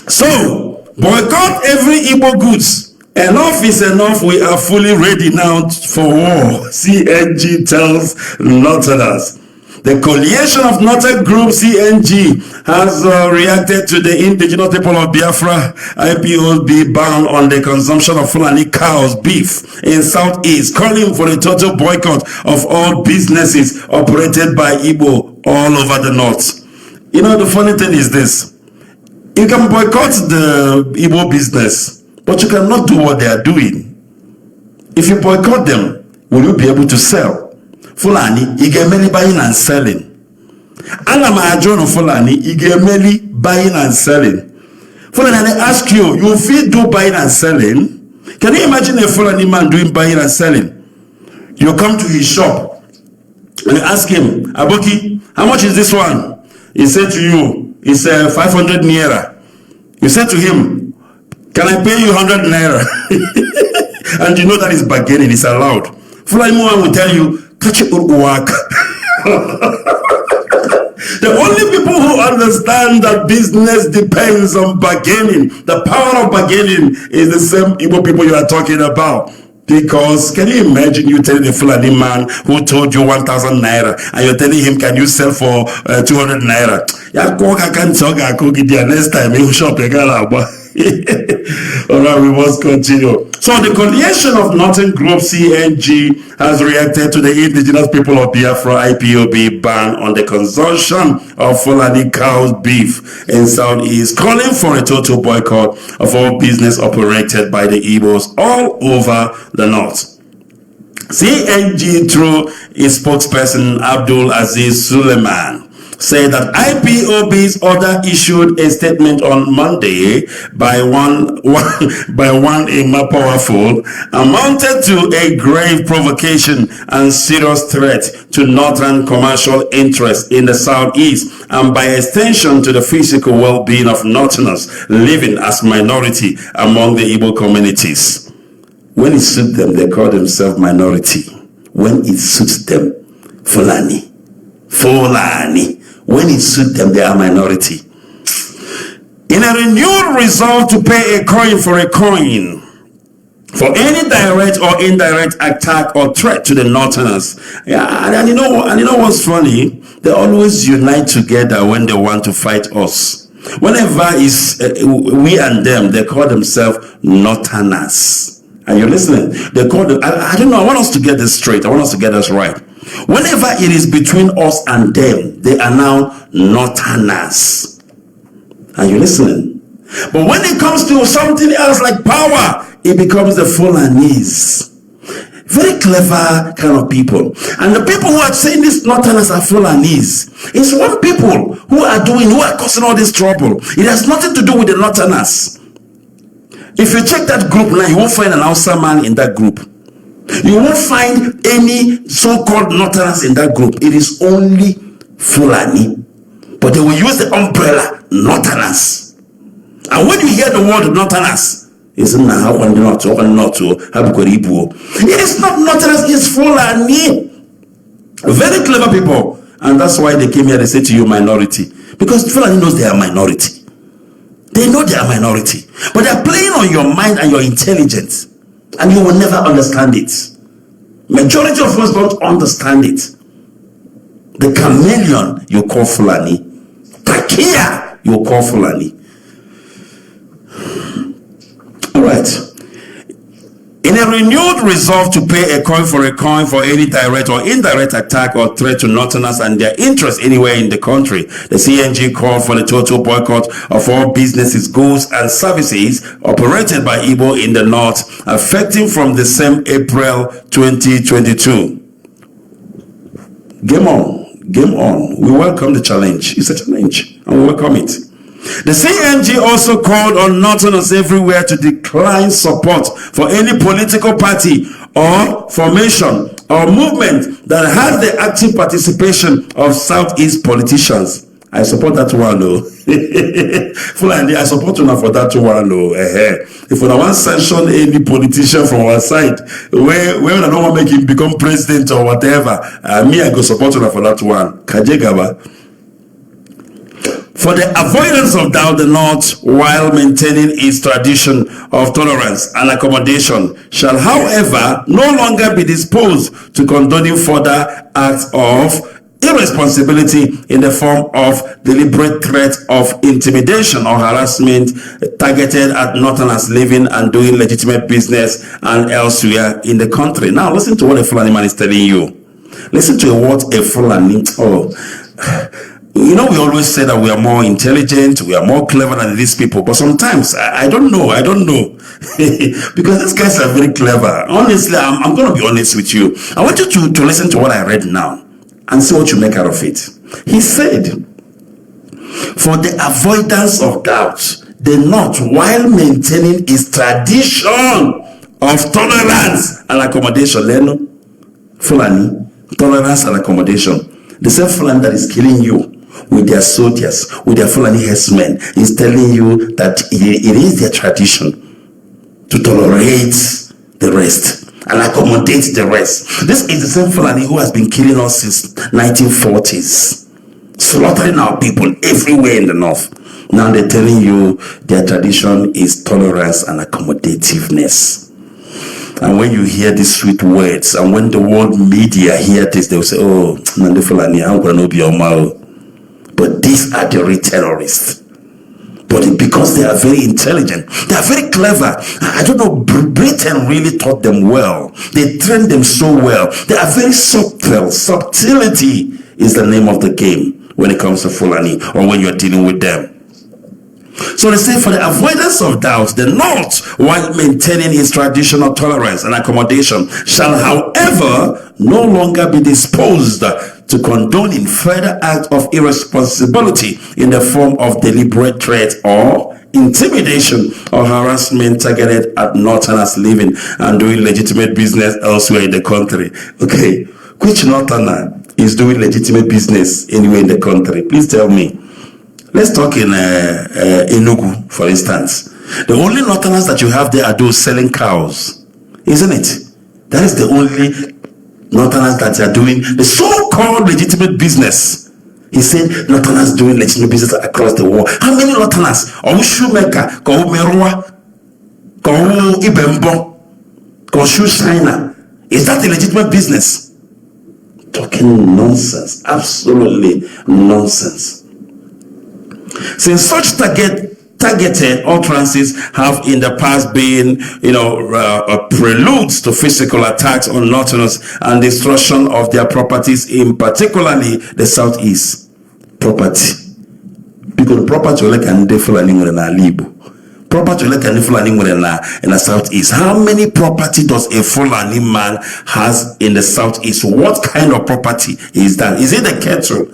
So, boycott every Igbo goods. Enough is enough. We are fully ready now for war. CNG tells Northerners. The coalition of Northern Group CNG has reacted to the indigenous people of Biafra IPOB ban on the consumption of Fulani cows beef in Southeast, calling for a total boycott of all businesses operated by Igbo all over the North. You know, the funny thing is this. You can boycott the Igbo business, but you cannot do what they are doing. If you boycott them, will you be able to sell? Fulani, you get many buying and selling. Anama Ajono Fulani, you get many buying and selling. Fulani, they ask you, you feel do buying and selling? Can you imagine a Fulani man doing buying and selling? You come to his shop and you ask him, Aboki, how much is this one? He said to you, it's 500 naira. You said to him, can I pay you 100 naira? And you know that is bargaining, it's allowed. Fulani man will tell you, catch it work. The only people who understand that business depends on bargaining, the power of bargaining, is the same Igbo people you are talking about. Because can you imagine you telling a Fulani man who told you 1,000 naira and you're telling him, can you sell for 200 naira? Next time you shop Alright, we must continue. So the coalition of Northern Group CNG has reacted to the indigenous people of Biafra IPOB ban on the consumption of Fulani cow's beef in Southeast, calling for a total boycott of all business operated by the Igbos all over the North. CNG, through its spokesperson Abdul Aziz Suleiman, said that IPOB's order issued a statement on Monday by one Emma Powerful amounted to a grave provocation and serious threat to northern commercial interests in the Southeast and by extension to the physical well-being of Northerners living as minority among the Igbo communities. When it suits them, they call themselves minority. When it suits them, Fulani. When it suits them, they are minority. In a renewed resolve to pay a coin for a coin for any direct or indirect attack or threat to the Northerners. Yeah, and you know what's funny? They always unite together when they want to fight us. Whenever is we and them, they call themselves Northerners. Are you listening? They call them, I don't know, I want us to get this straight. I want us to get this right. Whenever it is between us and them, they are now Northerners. Are you listening? But when it comes to something else like power, it becomes the Fulanese. Very clever kind of people. And the people who are saying these Northerners are Fulanese, it's one people who are causing all this trouble. It has nothing to do with the Northerners. If you check that group now, you won't find an Hausa man in that group. You won't find any so-called Northerners in that group. It is only Fulani. But they will use the umbrella Northerners. And when you hear the word Northerners, it is not Northerners, it's Fulani. Very clever people. And that's why they came here, they say to you minority. Because Fulani knows they are minority. They know they are minority. But they are playing on your mind and your intelligence. And you will never understand it. Majority of us don't understand it. The chameleon you call Fulani. Takia you call Fulani. Alright. In a renewed resolve to pay a coin for any direct or indirect attack or threat to Northerners and their interests anywhere in the country, the CNG called for the total boycott of all businesses, goods, and services operated by Igbo in the North, affecting from the same April 2022. Game on. We welcome the challenge. It's a challenge, and we welcome it. The CNG also called on Northerners everywhere to decline support for any political party or formation or movement that has the active participation of Southeast politicians. I support that one, though. Fulani, I support you now for that one, though. If we don't want to sanction any politician from our side, where I don't want to make him become president or whatever, me, I go support you now for that one. Kajegaba. For the avoidance of doubt, the North, while maintaining its tradition of tolerance and accommodation, shall, however, no longer be disposed to condoning further acts of irresponsibility in the form of deliberate threat of intimidation or harassment targeted at Northerners living and doing legitimate business and elsewhere in the country. Now, listen to what a Fulani man is telling you. Listen to what a Fulani... You know, we always say that we are more intelligent, we are more clever than these people, but sometimes I don't know because these guys are very clever. Honestly, I'm going to be honest with you. I want you to listen to what I read now and see what you make out of it. He said, for the avoidance of doubt, the North, while maintaining its tradition of tolerance and accommodation, Fulani, tolerance and accommodation, the same Fulani that is killing you with their soldiers, with their Fulani herdsmen, is telling you that it is their tradition to tolerate the rest and accommodate the rest. This is the same Fulani who has been killing us since 1940s, slaughtering our people everywhere in the North. Now they're telling you their tradition is tolerance and accommodativeness. And when you hear these sweet words, and when the world media hear this, they will say, oh, Nande Fulani, I'm going to be your mouth. But these are the real terrorists. But because they are very intelligent, they are very clever. I don't know, Britain really taught them well. They trained them so well. They are very subtle. Subtlety is the name of the game when it comes to Fulani or when you're dealing with them. So they say, for the avoidance of doubt, the North, while maintaining its traditional tolerance and accommodation, shall, however, no longer be disposed to condoning further acts of irresponsibility in the form of deliberate threat or intimidation or harassment targeted at Northerners living and doing legitimate business elsewhere in the country. Okay, which Northerner is doing legitimate business anywhere in the country? Please tell me. Let's talk in Enugu, for instance. The only Northerners that you have there are those selling cows, isn't it? That is the only Northerners that are doing the so-called legitimate business. He said Northerners doing legitimate business across the world. How many Northerners? Ko shoemaker, ko merwa, ko ibembo, ko shoe shiner. Is that a legitimate business? Talking nonsense, absolutely nonsense. Since such targeted utterances have in the past been, preludes to physical attacks on Northerners and destruction of their properties, in particularly the Southeast. Property. Because property like an property like an in the Southeast. How many property does a Fulani man has in the Southeast? What kind of property is that? Is it the cattle?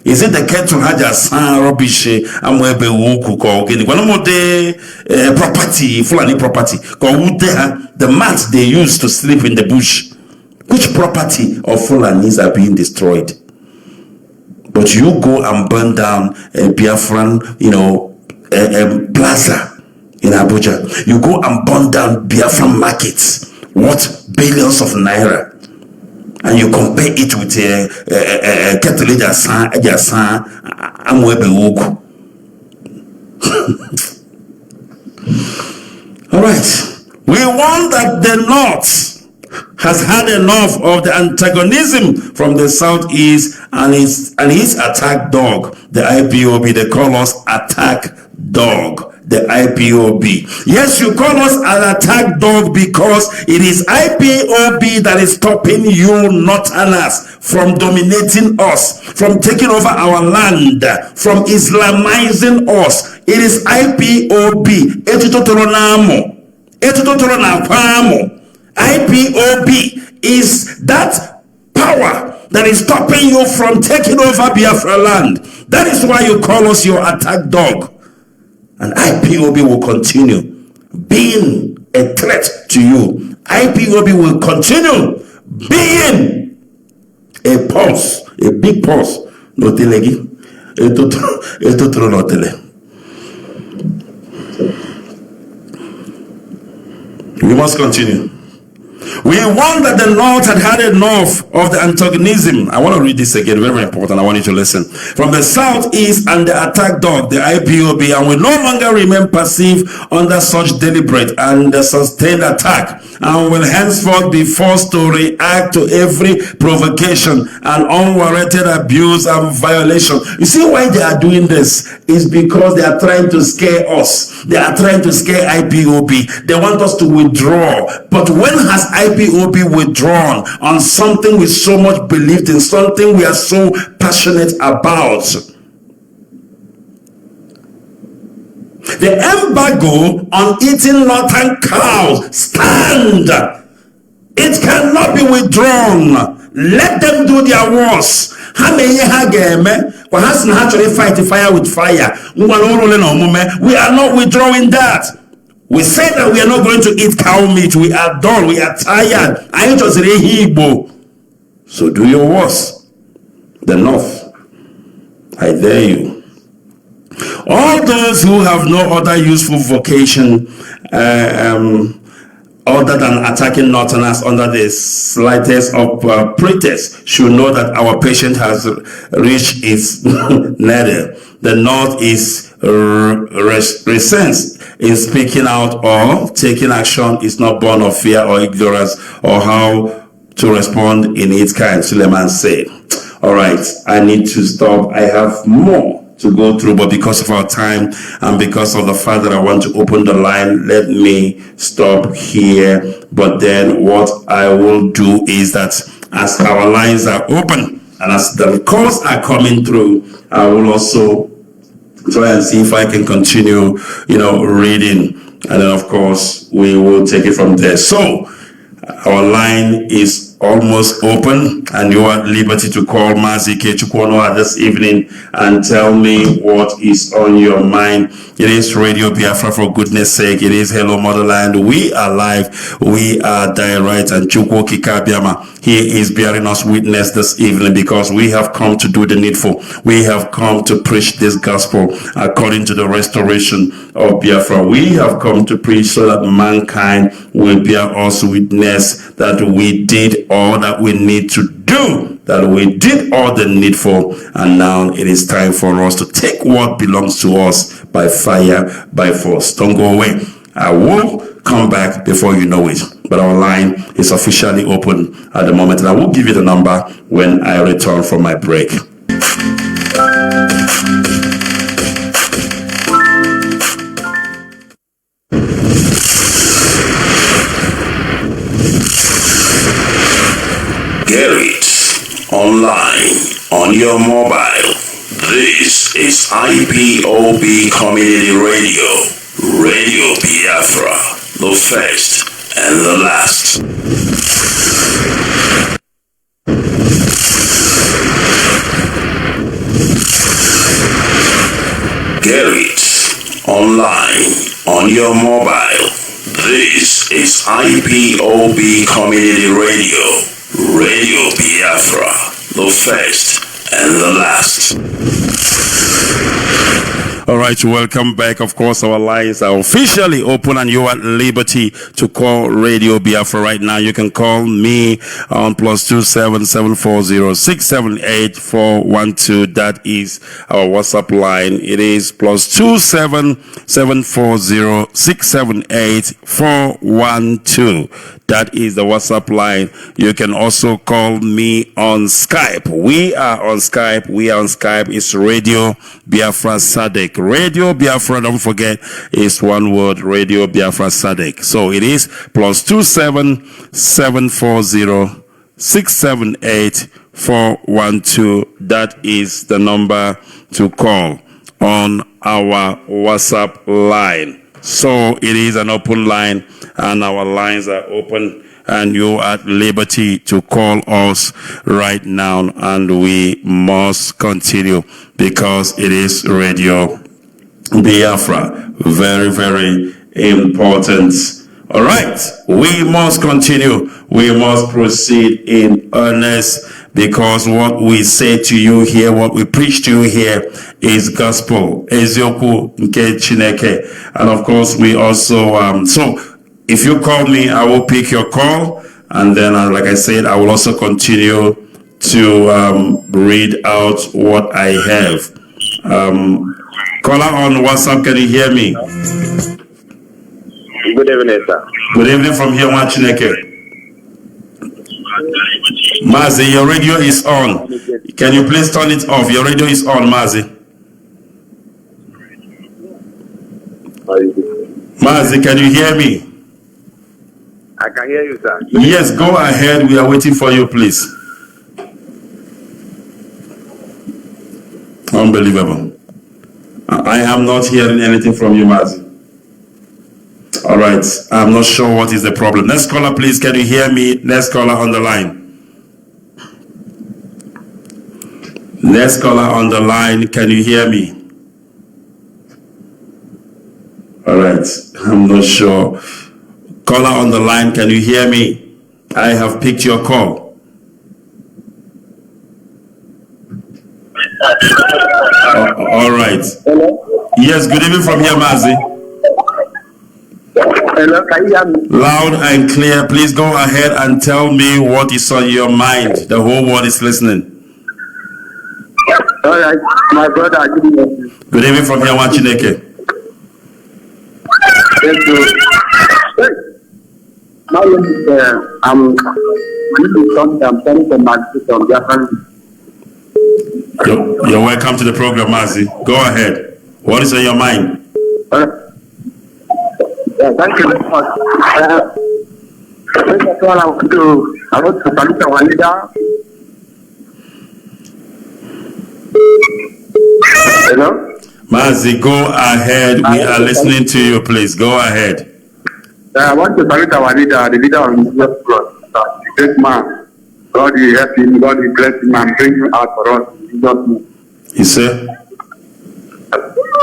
Is it the cattle haja san rubbish amwebe wuku ko gini kwa no property Fulani property ko the mats they use to sleep in the bush? Which property of Fulanis are being destroyed? But you go and burn down a Biafran, plaza in Abuja. You go and burn down Biafran markets. What billions of naira? And you compare it with kettle jasan amwebe wogu. All right, we want that the North has had enough of the antagonism from the Southeast and his attack dog, the IPOB. They call us attack dog. The IPOB. Yes, you call us an attack dog because it is IPOB that is stopping you Northerners from dominating us, from taking over our land, from Islamizing us. It is IPOB. IPOB is that power that is stopping you from taking over Biafra land. That is why you call us your attack dog. And IPOB will continue being a threat to you. IPOB will continue being a pulse, a big pulse. No telegi. We must continue. We want that the North had enough of the antagonism. I want to read this again, very important. I want you to listen. From the Southeast and the attack dog, the IPOB, and will no longer remain passive under such deliberate and sustained attack, and will henceforth be forced to react to every provocation and unwarranted abuse and violation. You see why they are doing this? Is because they are trying to scare us. They are trying to scare IPOB. They want us to withdraw. But when has IPOB withdrawn on something we so much believed in, something we are so passionate about. The embargo on eating northern cows stand. It cannot be withdrawn. Let them do their worst. How many fight fire with fire? We are not withdrawing that. We said that we are not going to eat cow meat. We are done. We are tired. I just Igbo. So do your worst. The North, I dare you. All those who have no other useful vocation other than attacking Northerners under the slightest of pretext should know that our patient has reached its nether. The North is recensed in speaking out or taking action is not born of fear or ignorance or how to respond in its kind, Suleiman said. All right, I need to stop. I have more to go through, but because of our time and because of the fact that I want to open the line, let me stop here. But then what I will do is that as our lines are open and as the calls are coming through, I will also try and see if I can continue, reading. And then of course we will take it from there. So our line is almost open, and you are at liberty to call Mazi Ikechukwu this evening and tell me what is on your mind. It is Radio Biafra, for goodness sake. It is Hello Motherland. We are live. We are direct, and Chukwu Kikabiama, he is bearing us witness this evening because we have come to do the needful. We have come to preach this gospel according to the restoration of Biafra. We have come to preach so that mankind will bear us witness that we did all that we need to do, that we did all the needful, and now it is time for us to take what belongs to us by fire, by force. Don't go away. I will come back before you know it, but our line is officially open at the moment, and I will give you the number when I return from my break. Get it online on your mobile. This is IPOB Community Radio, Radio Biafra, the first and the last. Get it online on your mobile. This is IPOB Community Radio, Radio Biafra, the first and the last. All right, welcome back. Of course, our lines are officially open and you are at liberty to call Radio Biafra right now. You can call me on +277 740 678 412. That is our WhatsApp line. It is +277 740 678 412. That is the WhatsApp line. You can also call me on Skype. We are on Skype. It's Radio Biafra Sadek. Radio Biafra, don't forget, is one word, Radio Biafra Sadek. So it is +277 740 678 412. That is the number to call on our WhatsApp line. So it is an open line, and our lines are open, and you are at liberty to call us right now, and we must continue because it is Radio Biafra. Very, very important. All right, we must continue. We must proceed in earnest because what we say to you here, what we preach to you here is gospel. Eziokwu nke Chineke. And of course, we also, so if you call me, I will pick your call. And then, like I said, I will also continue to read out what I have. Caller on WhatsApp, can you hear me? Good evening, sir. Good evening from here, Chineke. Mazi, your radio is on. Can you please turn it off? Your radio is on, Mazi. Mazi, can you hear me? I can hear you, sir. Yes, go ahead. We are waiting for you, please. Unbelievable. I am not hearing anything from you, Mazi. All right. I'm not sure what is the problem. Next caller, please. Can you hear me? Next caller on the line. Next caller on the line. Can you hear me? All right. I'm not sure. Caller on the line. Can you hear me? I have picked your call. All right. Hello? Yes, good evening from here, Mazi. Hello, can you hear me? Loud and clear. Please go ahead and tell me what is on your mind. The whole world is listening. All right, my brother, good evening. Good evening from here, Wachineke. Thank you. My name is, I'm calling from Mazi from Biafra. You're welcome to the program, Mazi. Go ahead. What is on your mind? Yeah, thank you very much. First of all, I want to salute our leader. Hello? Mazi, go ahead. We are listening to you, please. Go ahead. I want to salute our leader, the leader of Jesus Christ, the great man. God will help him, God will bless him and bring him out for us. In Jesus' name. You say?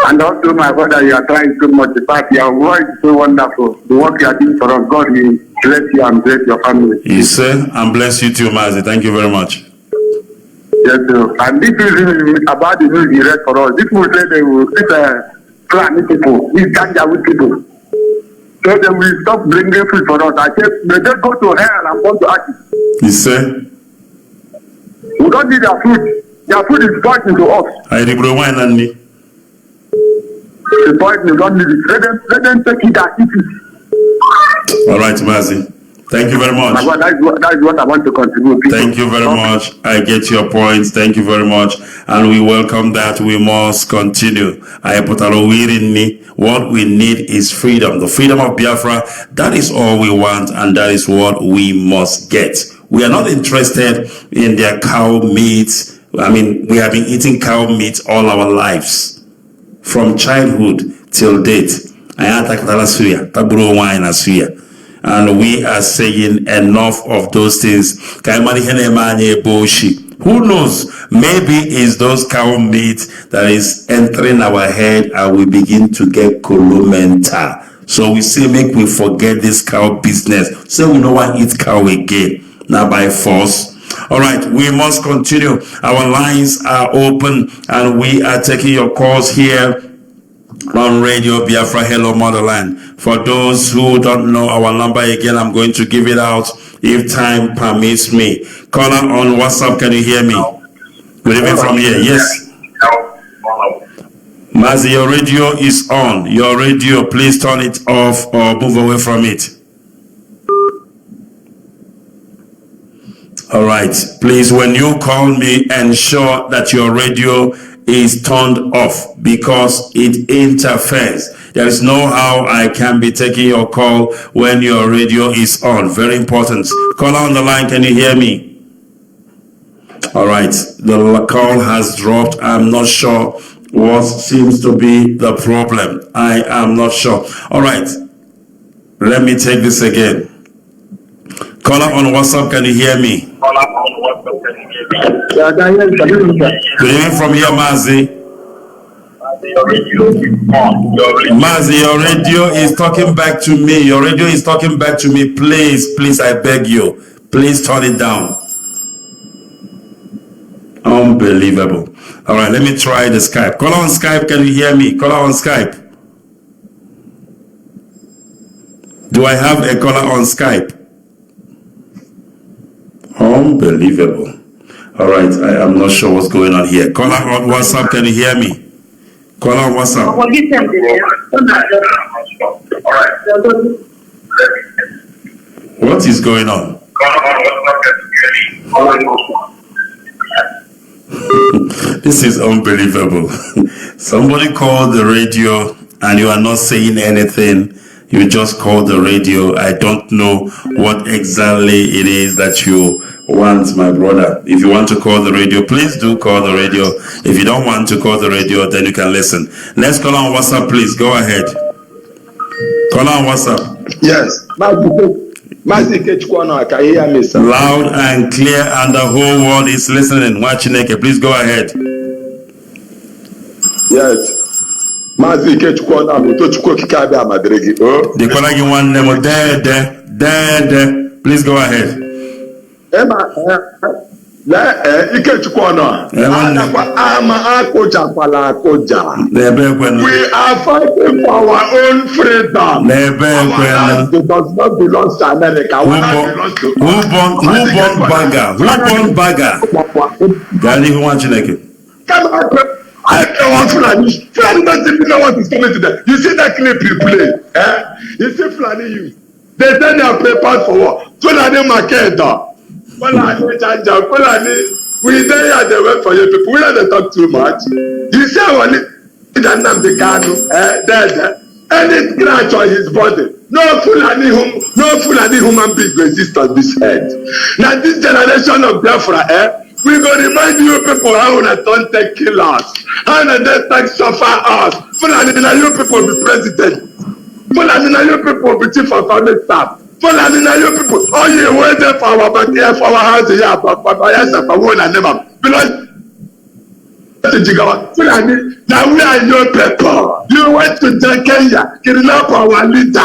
And also, my brother, you are trying so much. In fact, your voice is so wonderful. The work you are doing for us, God will bless you and bless your family. You say? And bless you too, Mazi. Thank you very much. Yes, sir. And this is about the news you read for us. This will say they will plan people, these ganja with people. So they will stop bringing food for us. I said, they just go to hell and go to Aki. You say? We don't need their food. Their food is poison to us. I regret wine and me. The poison, we don't need it. Let them take it and eat it. All right, Mazi. Thank you very much. My God, that is what I want to contribute. People. Thank you very much. I get your points. Thank you very much. And we welcome that. We must continue. What we need is freedom. The freedom of Biafra. That is all we want. And that is what we must get. We are not interested in their cow meat. I mean, we have been eating cow meat all our lives. From childhood till date. And we are saying enough of those things. Who knows? Maybe it's those cow meat that is entering our head and we begin to get colomenta. So we say, make we forget this cow business. So we don't want to eat cow again. Now by force. All right, we must continue. Our lines are open and we are taking your calls here on Radio Biafra. Hello Motherland. For those who don't know our number again, I'm going to give it out if time permits me. Caller on WhatsApp, can you hear me? Good evening from here. Yes. Mazi, your radio is on. Your radio, please turn it off or move away from it. All right. Please, when you call me, ensure that your radio is turned off because it interferes. There is no how I can be taking your call when your radio is on. Very important. Caller on the line, can you hear me? All right. The call has dropped. I'm not sure what seems to be the problem. I am not sure. All right. Let me take this again. Caller on WhatsApp, can you hear me? Good evening from here, Mazi. Mazi, your radio is talking back to me. Your radio is talking back to me. Please, I beg you. Please turn it down. Unbelievable. All right, let me try the Skype. Caller on Skype, can you hear me? Caller on Skype. Do I have a caller on Skype? Unbelievable. All right, I am not sure what's going on here. Caller on WhatsApp, can you hear me? Caller on WhatsApp. What is going on? This is unbelievable. Somebody called the radio and you are not saying anything. You just call the radio. I don't know what exactly it is that you want, my brother. If you want to call the radio, please do call the radio. If you don't want to call the radio, then you can listen. Let's call on WhatsApp, please. Go ahead. Call on WhatsApp. Yes. Mazi Ikechukwu, I can hear me, sir. Loud and clear, and the whole world is listening. Wachineke, please go ahead. Yes. Mazi Ikechukwu, Otochukwu Kikabe Amadregi. The calling you one name, please go ahead. Ikechukwu, we are fighting for our own freedom. It does not belong to America. Who born bagger? Daddy, who wants you? Come on, I don't want Fulani. Fulani doesn't even know what is coming to them. You see that clip you play? You see Fulani youth. They say they are prepared for war. Fulani Makeda. Fulani Janja. Fulani. We there they wait for you people. We don't talk too much. You see our leader Nnamdi Kanu, there. Any scratch on his body. No Fulani human being will exist on this earth. Now this generation of Biafra, we go remind you people how they don't take kill us. How they take suffer us. Fulani now you people be president. Fulani now you people be chief of family staff. Fulani now you people. Oh you wait there for our back here for our house here. But yes, for one and never. Because Fulani, now we are your people. You went to Kenya, kidnap our leader,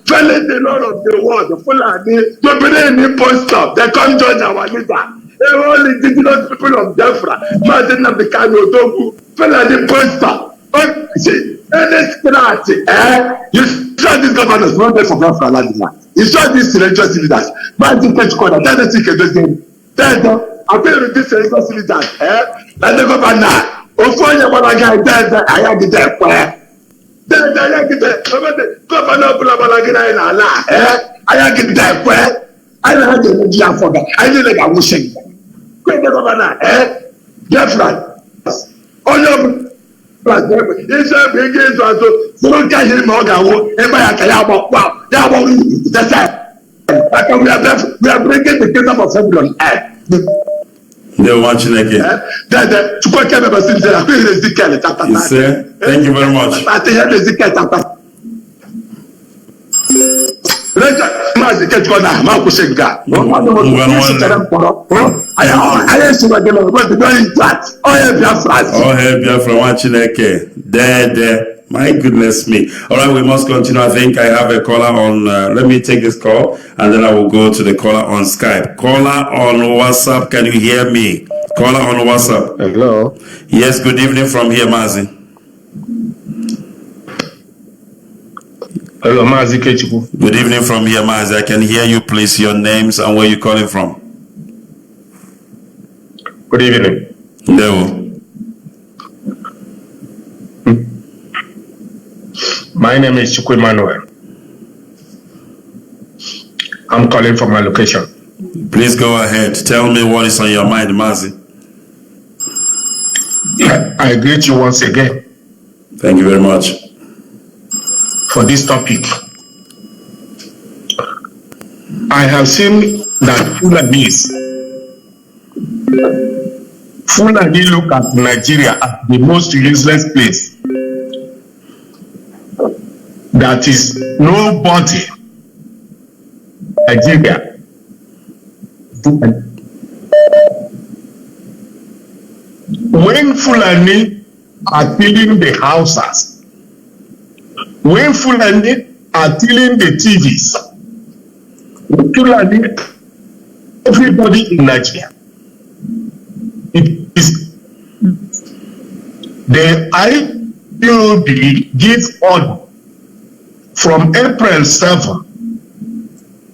felling the Lord of the world, Fulani, to be an impostor. They come judge our leader. They all indigenous people of Biafra, Mazi Nnamdi Odogu, Fulani impostor. See, any scratch, you saw these governors, not there for Biafra land. You saw these religious leaders. Mazi Ikechukwu, that's the I feel with this religious leaders, and the governor, Ofoye Balaga, I have the death. Governor Bulabalagina in Allah, I have the death. I have the energy for that. I didn't like a wishing. Great governor, Biafra. On your it's a big game to don't catch him on that's it. We are breaking the kingdom of heaven on earth. They're watching again. Thank you very much. Biafra watching again. There. My goodness me. All right, we must continue. I think I have a caller on. Let me take this call and then I will go to the caller on Skype. Caller on WhatsApp, can you hear me? Caller on WhatsApp. Hello. Yes, good evening from here, Mazi. Hello, Mazi Ikechukwu. Good evening from here, Mazi. I can hear you, please. Your names and where you're calling from. Good evening. No. My name is Chukwu Emmanuel. I'm calling from my location. Please go ahead. Tell me what is on your mind, Mazi. I greet you once again. Thank you very much. For this topic. I have seen that Fulani look at Nigeria as the most useless place. That is nobody. Nigeria. When Fulani are tilling the houses, when Fulani are tilling the TVs, Fulani, everybody in Nigeria, it is the IPOB gives order from April 7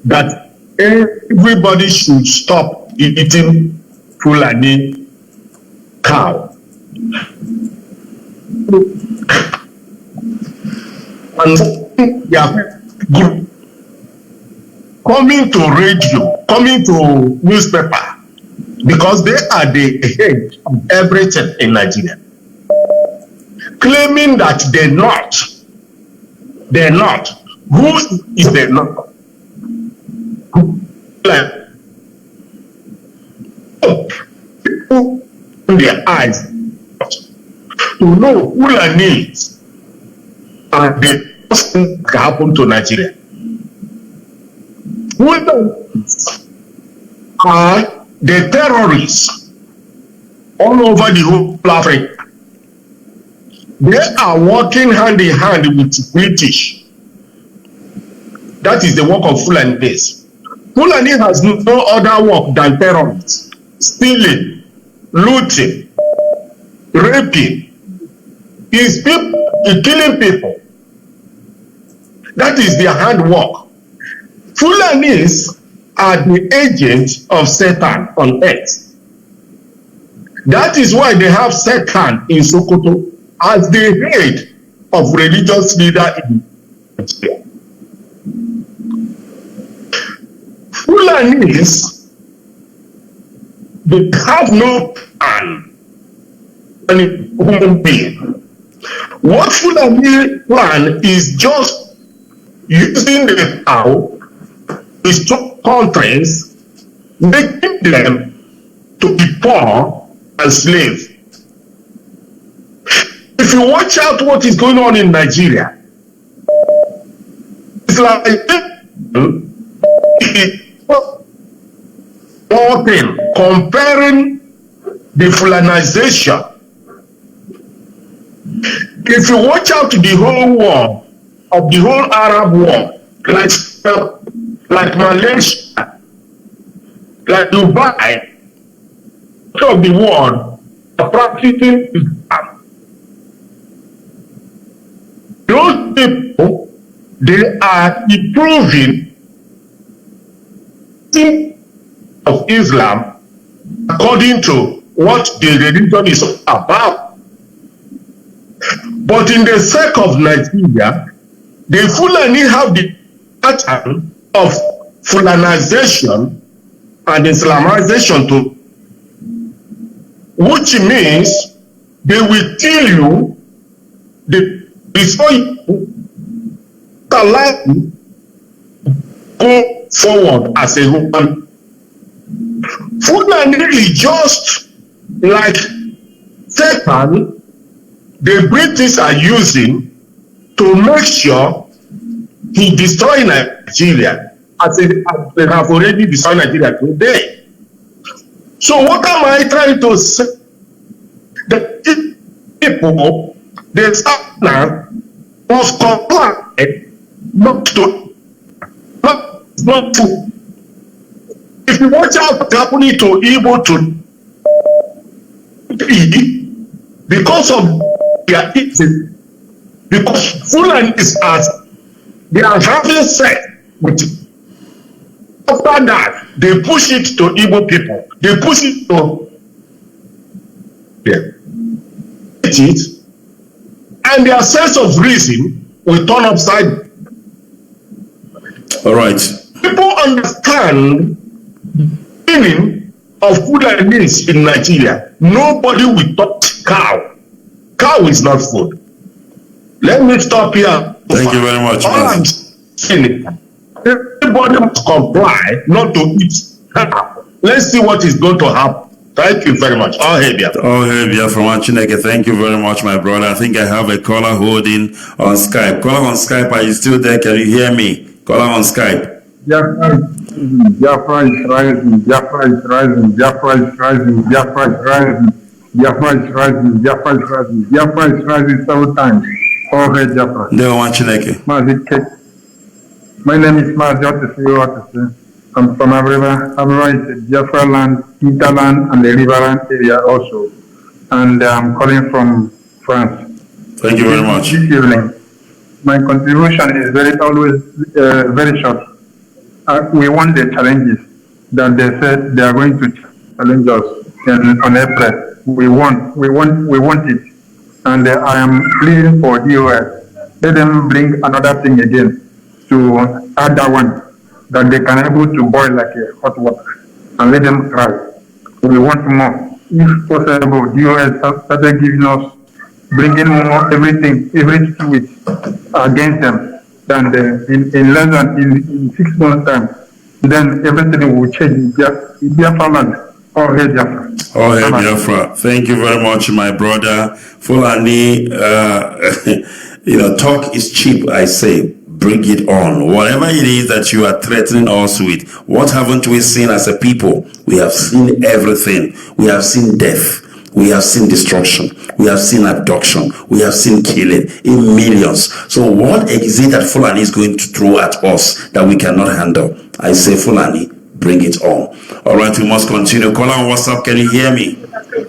that everybody should stop eating Fulani cow. And they are coming to radio, coming to newspaper, because they are the head of everything in Nigeria, claiming that the North The North. Who is the North? Like, people in their eyes to know Fulanis and the worst thing that can happen to Nigeria. Fulanis are the terrorists all over the whole Africa. They are working hand in hand with British. That is the work of Fulani. Fulani has no other work than terrorists, stealing, looting, raping, is killing people. That is their handwork. Fulanis are the agents of Satan on earth. That is why they have Satan in Sokoto as the head of religious leader in Nigeria. Fulanis, they have no plan any human being. What Fulani plan is just using the power to stop countries, making them to be poor and slave. If you watch out what is going on in Nigeria, it's like comparing the Fulanization. If you watch out the whole war of the whole Arab war, like Malaysia, like Dubai, of the world are practicing Islam. Those people, they are improving of Islam according to what the religion is about. But in the sake of Nigeria, the Fulani have the pattern of Fulanization and Islamization too, which means they will kill you before you allow you go forward as a human. Fulani is just like Satan the British are using to make sure he destroy Nigeria as they have already destroyed Nigeria today. So what am I trying to say? The people, the Southerners must comply not to. If you watch out what's happening to Igbo because of their eating, because Fulani is as they are having sex with it. After that, they push it to Igbo people. They push it to it, and their sense of reason will turn upside down. All right. People understand the meaning of Fulanis in Nigeria. Nobody will touch cow. Cow is not food. Let me stop here. Thank you very much. All I'm saying, everybody must comply not to eat cow. Let's see what is going to happen. Thank you very much. All hail Biafra. All hail Biafra from Chineke. Thank you very much, my brother. I think I have a caller holding on Skype. Caller on Skype, are you still there? Can you hear me? Caller on Skype. Biafra is rising. Biafra is rising. Biafra is rising. Biafra is rising. Biafra is rising. Biafra is rising. Biafra is rising several times. All hail Biafra. Chineke. My name is Mazi. I'm from Abreva. Abreva is a Biafra land, hinterland, and the riverland area also. And I'm calling from France. Thank you very much. This evening, my contribution is very short. We want the challenges that they said they are going to challenge us on April. We want it. And I am pleading for DOS. Let them bring another thing again to add that one, that they can able to boil like a hot water and let them cry. We want more. If possible, DOS started giving us, bringing more every 2 weeks against them. than in less than in 6 months' time. Then everything will change in Biafra land. All hail Biafra. All hail Biafra. Thank you very much, my brother. Fulani, talk is cheap, I say. Bring it on. Whatever it is that you are threatening us with, what haven't we seen as a people? We have seen everything. We have seen death. We have seen destruction. We have seen abduction. We have seen killing in millions. So what is it that Fulani is going to throw at us that we cannot handle? I say, Fulani, bring it on. All right, we must continue. Caller on WhatsApp, can you hear me?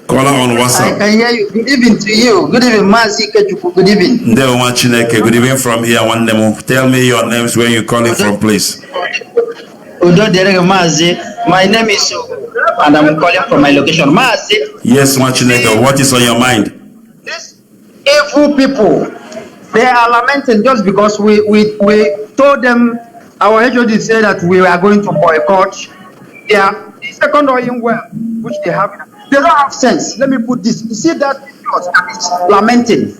Caller on WhatsApp. I can hear you. Good evening to you. Good evening, Mazi, Ikechukwu. Good evening. Good evening from here. One demo. Tell me your names, where you're calling from, please. Mazi. My name is and I'm calling from my location. Mazi. Yes, Machineke, what is on your mind? These evil people, they are lamenting just because we told them, our HOD said that we are going to boycott the second oil well, which they have. They don't have sense. Let me put this. You see that is lamenting.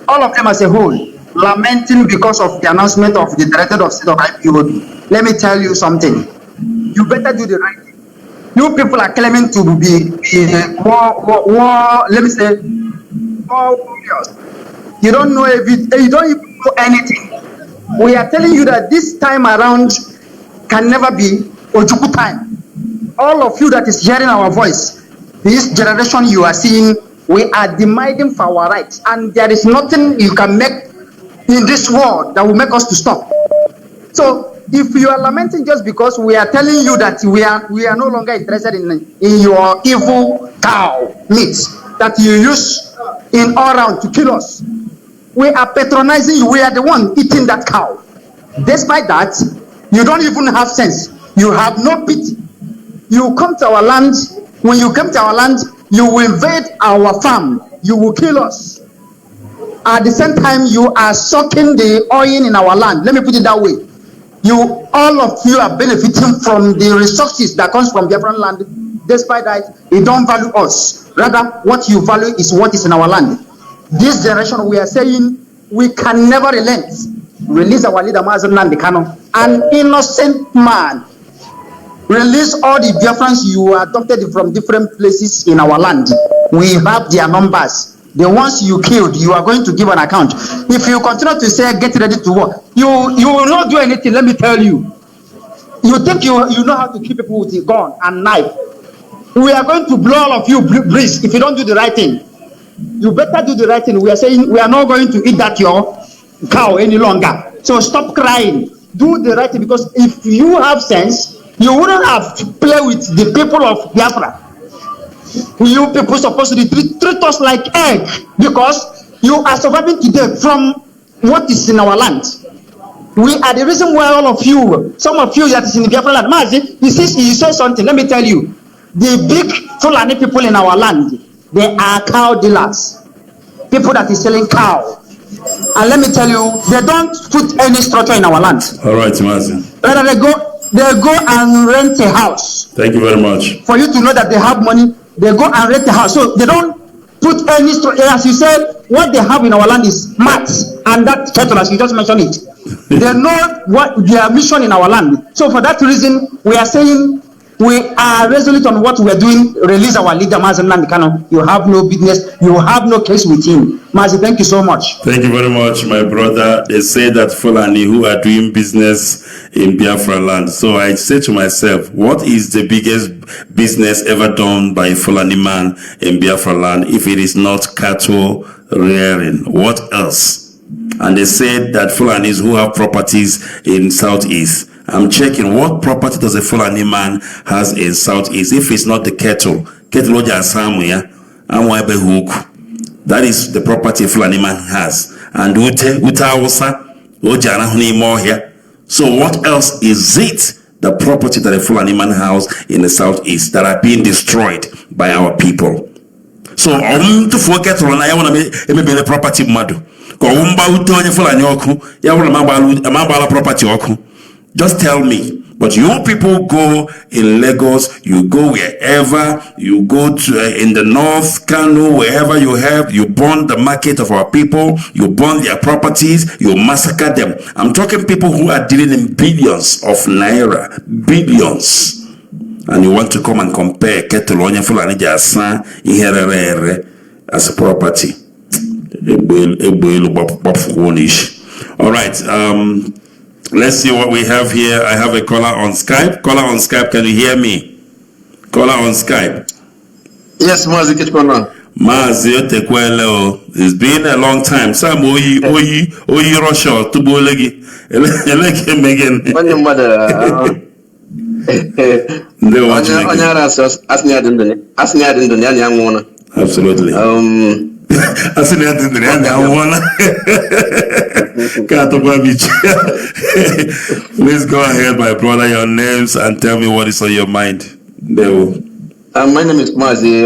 All of them as a whole, lamenting because of the announcement of the Director of State of IPOD. Let me tell you something. You better do the right thing. You people are claiming to be more, let me say, more warriors. You don't know you don't even know anything. We are telling you that this time around can never be Ojukwu time. All of you that is hearing our voice, this generation you are seeing, we are demanding for our rights, and there is nothing you can make in this world that will make us to stop. So if you are lamenting just because we are telling you that we are no longer interested in your evil cow meat that you use in all round to kill us, we are patronizing you. We are the one eating that cow. Despite that, you don't even have sense. You have no pity. You come to our land. When you come to our land, you will invade our farm. You will kill us. At the same time, you are sucking the oil in our land. Let me put it that way. All of you are benefiting from the resources that comes from Biafran land. Despite that, you don't value us. Rather, what you value is what is in our land. This generation, we are saying we can never relent. Release our leader, Mazi Kano, an innocent man. Release all the Biafrans you adopted from different places in our land. We have their numbers. The ones you killed, you are going to give an account. If you continue to say, get ready to work, you will not do anything, let me tell you. You think you know how to kill people with a gun and knife. We are going to blow all of you breeze if you don't do the right thing. You better do the right thing. We are saying we are not going to eat that your cow any longer. So stop crying. Do the right thing, because if you have sense, you wouldn't have to play with the people of Biafra. You people supposed to treat us like egg, because you are surviving today from what is in our land. We are the reason why all of you, some of you that is in the Biafra land, Mazi, you say something. Let me tell you, the big Fulani people in our land, they are cow dealers, people that is selling cow. And let me tell you, they don't put any structure in our land. All right, Mazi. Rather, they go and rent a house. Thank you very much. For you to know that they have money, they go and rent a house. So they don't put any structure. As you said, what they have in our land is mats and that cattle, as you just mentioned it. They know what their mission in our land. So for that reason, we are saying we are resolute on what we are doing. Release our leader, Mazi Kano. You have no business. You have no case with him. Mazi, thank you so much. Thank you very much, my brother. They say that Fulani who are doing business in Biafra land. So I say to myself, what is the biggest business ever done by a Fulani man in Biafra land if it is not cattle rearing? What else? And they said that Fulanis who have properties in Southeast. I'm checking what property does a Fulani man has in Southeast. If it's not the kettle somewhere, that is the property a Fulani man has. And so what else is it? The property that a Fulani man has in the Southeast that are being destroyed by our people. So to forget I want to be the property madu. Property. Just tell me, But you people go in Lagos, you go wherever, you go to in the north, Kano, wherever you have, you burn the market of our people, you burn their properties, you massacre them. I'm talking people who are dealing in billions of naira, billions. And you want to come and compare Ketolonia Fulani Jasa as a property. All right. Let's see what we have here. I have a caller on Skype. Caller on Skype, can you hear me? Caller on Skype. Yes, Mazi Ikechukwu. Mazi Otekwele. It's been a long time. Sam Oyi Russia to Bolegi. Eleke Megan. When your mother. Absolutely. Please go ahead, my brother, your names and tell me what is on your mind. My name is Mazi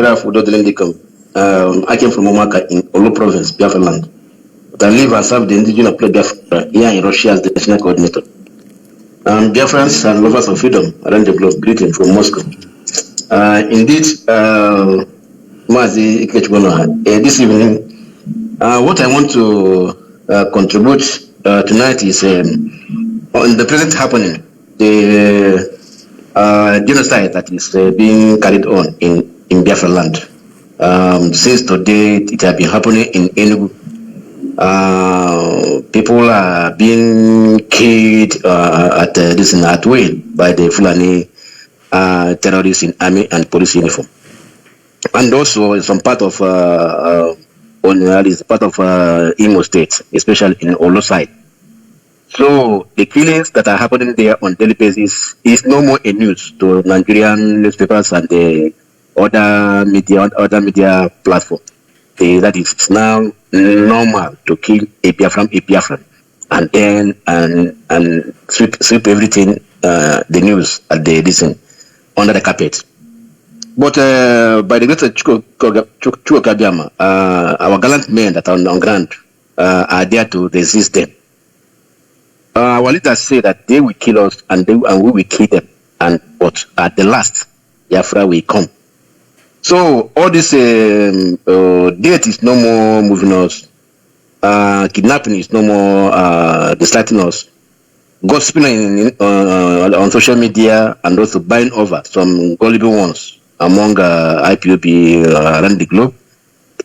I came from Omaka in Olu province, Biafra land. But I live and serve the indigenous people Biafra here in Russia as the national coordinator. Biafrans and lovers of freedom around the globe, greeting from Moscow. Indeed, Mazi Ikechukwu, this evening, what I want to contribute tonight is on the present happening, the genocide that is being carried on in Biafra land. Since today, it has been happening in Enugu. People are being killed at will by the Fulani terrorists in army and police uniform. And also some part of Onuoha is part of Imo State, especially in Olo side. So the killings that are happening there on daily basis is no more a news to Nigerian newspapers and the other media platform. That is now normal to kill a Biafran, and then and sweep everything the news at the listen under the carpet. But by the grace of Chukwukabiama, our gallant men that are on ground are there to resist them. Our leaders say that they will kill us and we will kill them, but at the last, Biafra will come. So all this death is no more moving us, kidnapping is no more distracting us. Gossiping on social media and also buying over some gullible ones among IPOB around the globe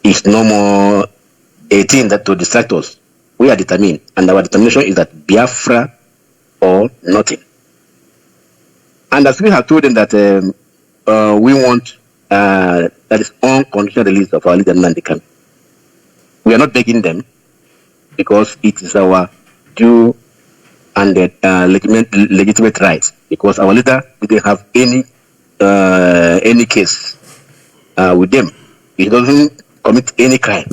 is no more a thing that to distract us. We are determined, and our determination is that Biafra or nothing. And as we have told them that we want that is unconditional release of our leader Nnamdi Kanu. We are not begging them because it is our due and legitimate right, because our leader didn't have any case with them. He doesn't commit any crime.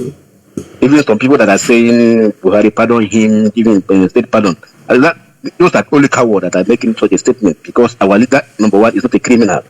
Even some people that are saying Buhari pardon him, even state pardon, those are only cowards that are making such a statement, because our leader, number one, is not a criminal.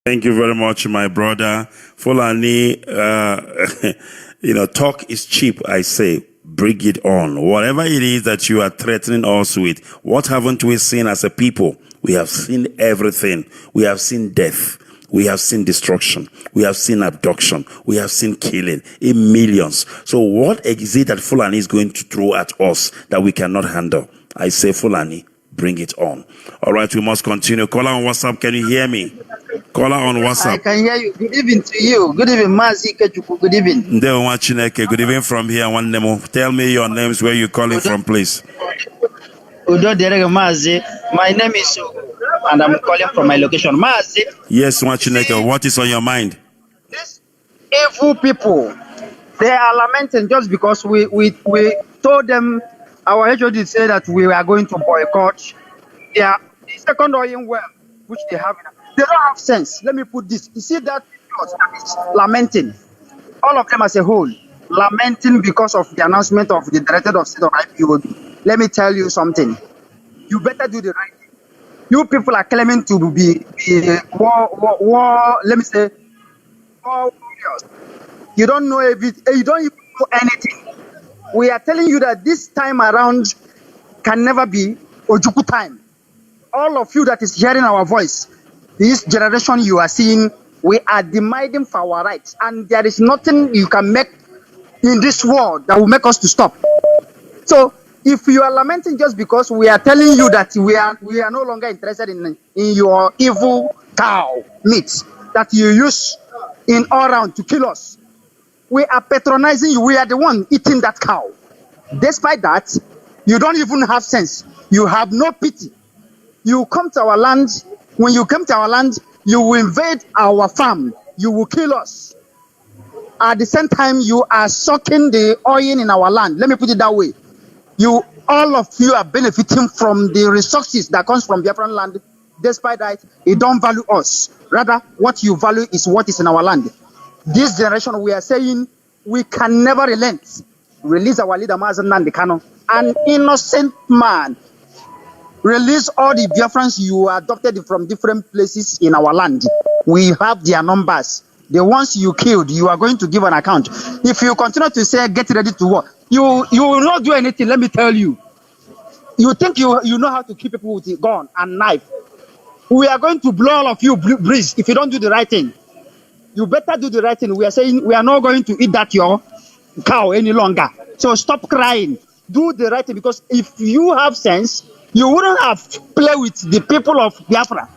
Thank you very much, my brother. Fulani, talk is cheap, I say. Bring it on. Whatever it is that you are threatening us with, what haven't we seen as a people? We have seen everything. We have seen death. We have seen destruction. We have seen abduction. We have seen killing in millions. So what is it that Fulani is going to throw at us that we cannot handle? I say, Fulani, bring it on. All right, we must continue. Caller on WhatsApp, can you hear me? Caller on WhatsApp. I can hear you. Good evening to you. Good evening, Mazi Ikechukwu. Good evening. Good evening from here. One name. Tell me your names, where you calling from, please. Udo Derege Mazi. My name is and I'm calling from my location. Mazi. Yes, Wachineke, what is on your mind? These evil people, they are lamenting just because we told them, our HOD said that we are going to boycott the second oil well, which they have. They don't have sense. Let me put this. You see that is lamenting. All of them as a whole. lamenting because of the announcement of the Director of State of IPOB. Let me tell you something. You better do the right thing. You people are claiming to be war, let me say, war warriors. You don't know you don't even know anything. We are telling you that this time around can never be Ojukwu time. All of you that is hearing our voice, this generation you are seeing, we are demanding for our rights, and there is nothing you can make in this world that will make us to stop. So if you are lamenting just because we are telling you that we are no longer interested in your evil cow meat that you use in all round to kill us, we are patronizing you. We are the one eating that cow. Despite that, you don't even have sense. You have no pity. You come to our land. When you come to our land, you will invade our farm. You will kill us. At the same time, you are sucking the oil in our land. Let me put it that way. All of you are benefiting from the resources that comes from Biafran land. Despite that, you don't value us. Rather, what you value is what is in our land. This generation, we are saying we can never relent. Release our leader, Mazi Kano, an innocent man. Release all the Biafrans you adopted from different places in our land. We have their numbers. The ones you killed, you are going to give an account. If you continue to say, get ready to war, you will not do anything, let me tell you. You think you know how to keep people with a gun and knife. We are going to blow all of you breeze if you don't do the right thing. You better do the right thing. We are saying we are not going to eat that your cow any longer. So stop crying. Do the right thing, because if you have sense, you wouldn't have played with the people of Biafra.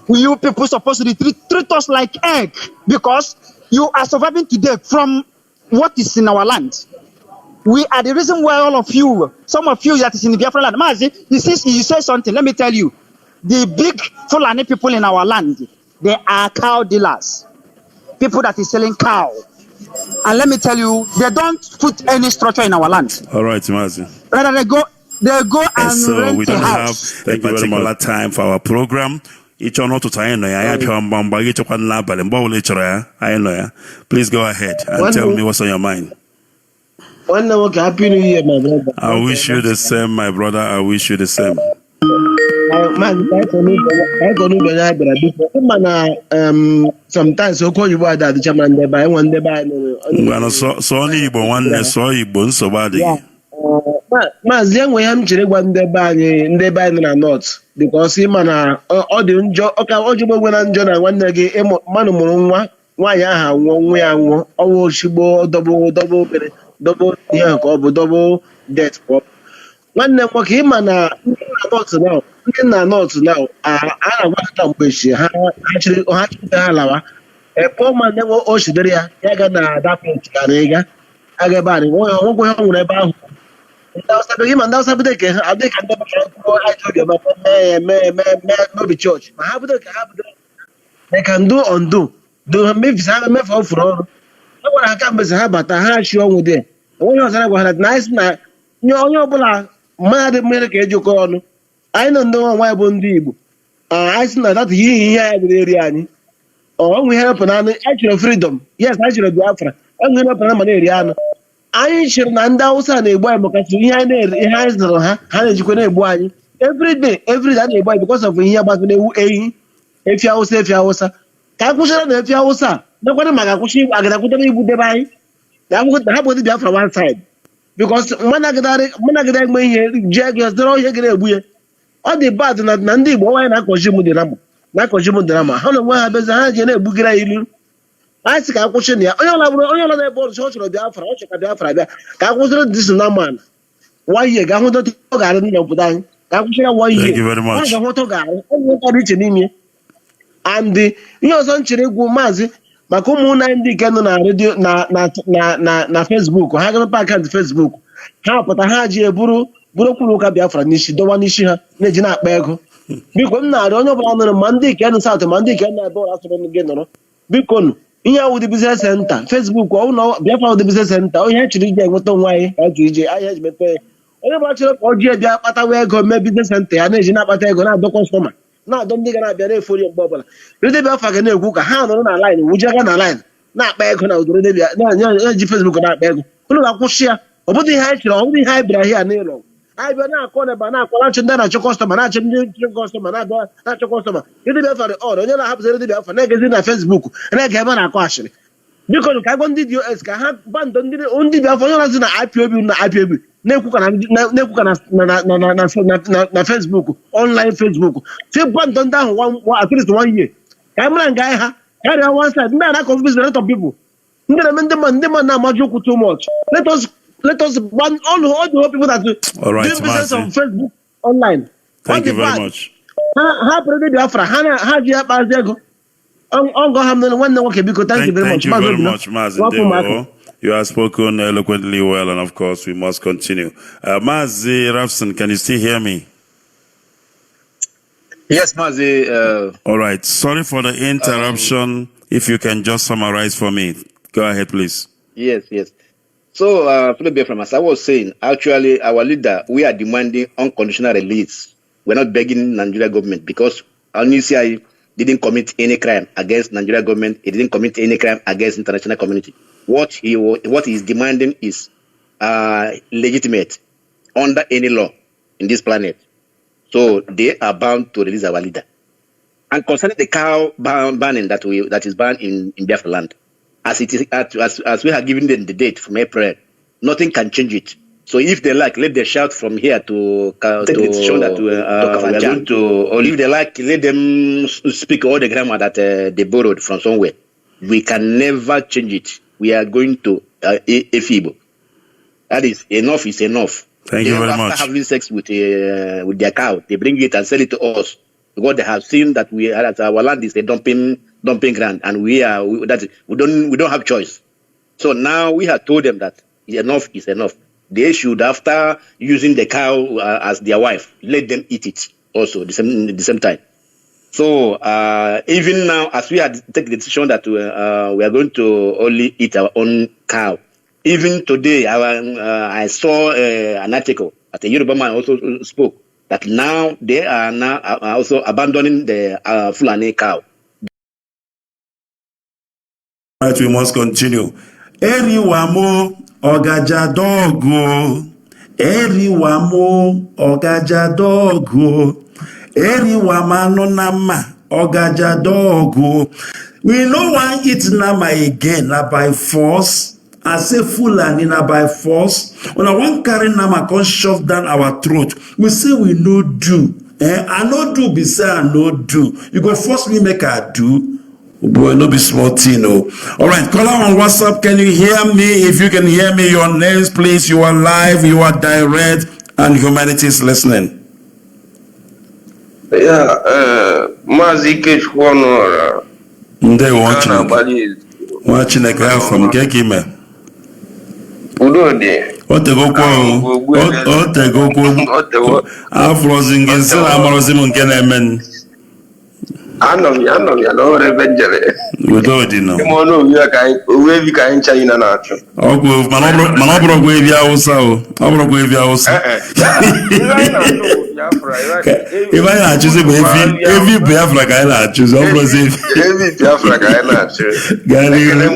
You people supposed to treat us like egg, because you are surviving today from what is in our land. We are the reason why all of you, some of you that is in the Biafra land, Mazi, you say something. Let me tell you, the big Fulani people in our land, they are cow dealers, people that is selling cow. And let me tell you, they don't put any structure in our land. All right, Mazi. Rather, they go and so rent we don't a have house. a particular time for our program. Each one to tie please go ahead and tell me what's on your mind. Happy New Year, my brother. I wish you the same, my brother. I wish you the same. Sometimes so call you by that the chairman there by one day by so Igbo one so Igbo so bad. Mazi enwe ya m chere gwa ndị be anyị na north because ịma na ọ dị njọ ọka ojugbo gwe na njọ na nwanne gị mmanụ mụrụ nwa nwaanyị aha nwụọ nwa ya nwụọ ọnwụ oshigbo dobo ihe ka ọ bụ dobo death nwanne m nwoke ịma na ndị na north now a na-agwakọta mgbe chi ha chịrị ha lawa pụọ ma nne nwe o chidere ya ga na dapụt ka na ịga aga ebe anyị nwekwe ha nwere ebe ahụ ndị Hausa bido ka ha adịghị ka ndị n'obi chọọchị ma ha bido ka ha bido they can do undo do mefu ọfụrụ ọrụ a gwara ha ka mgbe ha bata ha chi ọnwụ dị onye ọzara gwa ha na anyị na nye onye ọbụla mmadụ mmiri ka ejikọ ọnụ anyị nọ ndị nwa bụ ndị Igbo anyị sị na data ihe anyị bụrụ eri anyị ọnwụ ihe repụ na anụ anyị chọrọ freedom yes anyị chọrọ Biafra ọnwụ ihe repụ na ma na-eri anụ anyị chere na ndị Hausa na-egbu anyị maka ihe anyị zụrụ ha na-ejikwa na-egbu anyị everyday a na-egbu anyị because of ihe gbazụ na-ewu ehi efi Hausa ka a kwụchara na efi Hausa nakwara maka akwụsị agadakwụtara igbu debe anyị na ha bụ ndị Biafra one side because mmanagịda egbe ihe ji ego zụrụ ihe gara egbu ya ọ dị bad na ndị Igbo nwaanyị na-akọji m drama ha na onwe ha bezi ha ji na-egbugara ilu anyị sị ka akwụsị na ya onye ọla na-ebe ọrụ ọ chọrọ Biafra ọ chọrọ ka Biafra bịa ka akwụsịrị dis na man nwaanyị ga-ahụ dọta ọ ga-arụ ndị obodo anyị ka akwụsịrị ya nwaanyị ọ ga-ahụ ọ ga-arụ ọrụ iche n'ime and ihe ọzọ nchere egwu maazị maka ụmụnna ndị nke nọ na redio na Facebook ha ga-emepe akaụntụ Facebook ha pụta ha ji eburu kwuru ụka Biafra n'isi dọwa n'isi ha na-eji na-akpa ego biko m na-arịọ onye ọbụla nụrụ ma ndị nke nụ South ma ndị nke nọ ebe ọrụ asụrụ gị nọrọ biko nụ ihe awụ dị biznes senta Facebook ọwụ Biafra dị biznes senta onye chịrị ije enweta onwe anyị ka jụ ije ahịa eji mepe onye ọbụla chọrọ ka ọ ji bịa kpatawa ego mee biznes senta ya na-eji na-akpata ego na-adọ kọstọma na-adọ ndị ga na-abịa na-efori mgbe ọbụla redio Biafra ga na-ekwu ka ha nọrọ na line wụjaga na line na-akpa ego na udoro debia na-eji Facebook na-akpa ego unu ga-akwụsị ya ọ bụghị ihe anyị chere ọ bụghị ihe anyị bịara hịa n'ịlọ anyị bịa na-akọ neba na-akọ na-achọ ndị na-achọ kọstọma na-achọ ndị kọstọma na-abịa na-achọ kọstọma ndị Biafra ọrụ onye na-ahapụziri ndị Biafra na-egezi na Facebook na-ege ebe na-akọ ashịrị biko ka agwa ndị DOS ka ha bandụ ndị Biafra onye na-azụ na IPOB na-ekwuka na Facebook online Facebook si bandụ ndị ahụ at least 1 year ka anyị mara nga anyị ha carry one side ndị a na-confuse the rest of people ndị na-eme ndị mmadụ na-amaju okwu too much let us ban all the whole people that do business on Facebook online. Thank you very much. Ha pretty Biafra ha ji akpazi ego ongo ha nwanne nwoke biko thank you very much. Thank you very much, Mazi. You have spoken eloquently well, and of course we must continue. Mazi Rafson, can you still hear me? Yes, Mazi. All right. Sorry for the interruption. If you can just summarize for me. Go ahead, please. Yes. So, from as I was saying, actually, our leader, we are demanding unconditional release. We're not begging Nigeria government because UNICI didn't commit any crime against Nigeria government. He didn't commit any crime against international community. What he is demanding is legitimate under any law in this planet. So they are bound to release our leader. And concerning the cow banning that is banned in Biafra land, as it is as we have given them the date from April, nothing can change it. So if they like, let them shout from here to show that we are going to, or if they like, let them speak all the grammar that they borrowed from somewhere. We can never change it. We are going to Efibo. That is enough. Is enough. Thank you very much. After having sex with their cow, they bring it and sell it to us because they have seen that our land is a dumping ground, and we don't have choice. So now we have told them that enough is enough. They should, after using the cow as their wife, let them eat it also the same time. So even now, as we had taken the decision that we are going to only eat our own cow, even today, I saw an article that a Yoruba man also spoke that now they are also abandoning the Fulani cow. Right, we must continue. Eriwamo Ogaja dogo. Eriwamo Ogaja dogo. Eriwamano nama Ogaja dogo. We no want eat nama again by force. I say Fulani na by force. When I want carry nama come shove down our throat, we say we no do. I no do be say I no do. You go force me make I do. Boy, no be small thing, no. All right, caller on WhatsApp, can you hear me? If you can hear me, your names, please. You are live, you are direct, and humanity is listening. Yeah, Mazi Ikechukwu Onuoha. They watching a guy from Gekime. Udode. What the go? Afrozing is Amorozim Genemen. Anọ ya na ebe njere. Udode no. Imo no we ka in China na achọ. Ogwo mana obro go ebi Hausa o. Obro go ebi Hausa. If I na choose every Biafra ka na choose obro say every Biafra ka na choose. Gari no.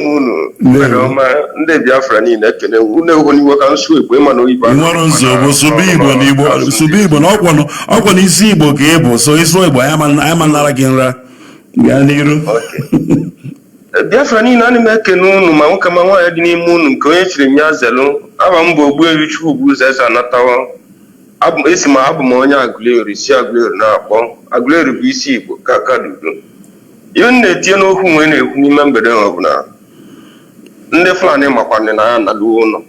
Ndị Biafra ni na kene une ho ni woka nso egbe ma no iba. Nworo nzo subi Igbo na ọkwọ na isi Igbo ka ebo so iso Igbo ya man nara gị nra. Ganiru. Biafra ni na ni mekene unu ma nwoke ma nwaanyị dị n'ime unu nke onye chiri nya zelu aba mbo ogbu Ikechukwu bụ ụzọ eze anatawa abụ m onye Aguleri si Aguleri na-akpọ Aguleri bụ isi Igbo ka dudu ihe na-etinye n'okwu nwe na-ekwu n'ime mgbede ọ bụ na ndị Fulani makwanị na ya naluo ụlọ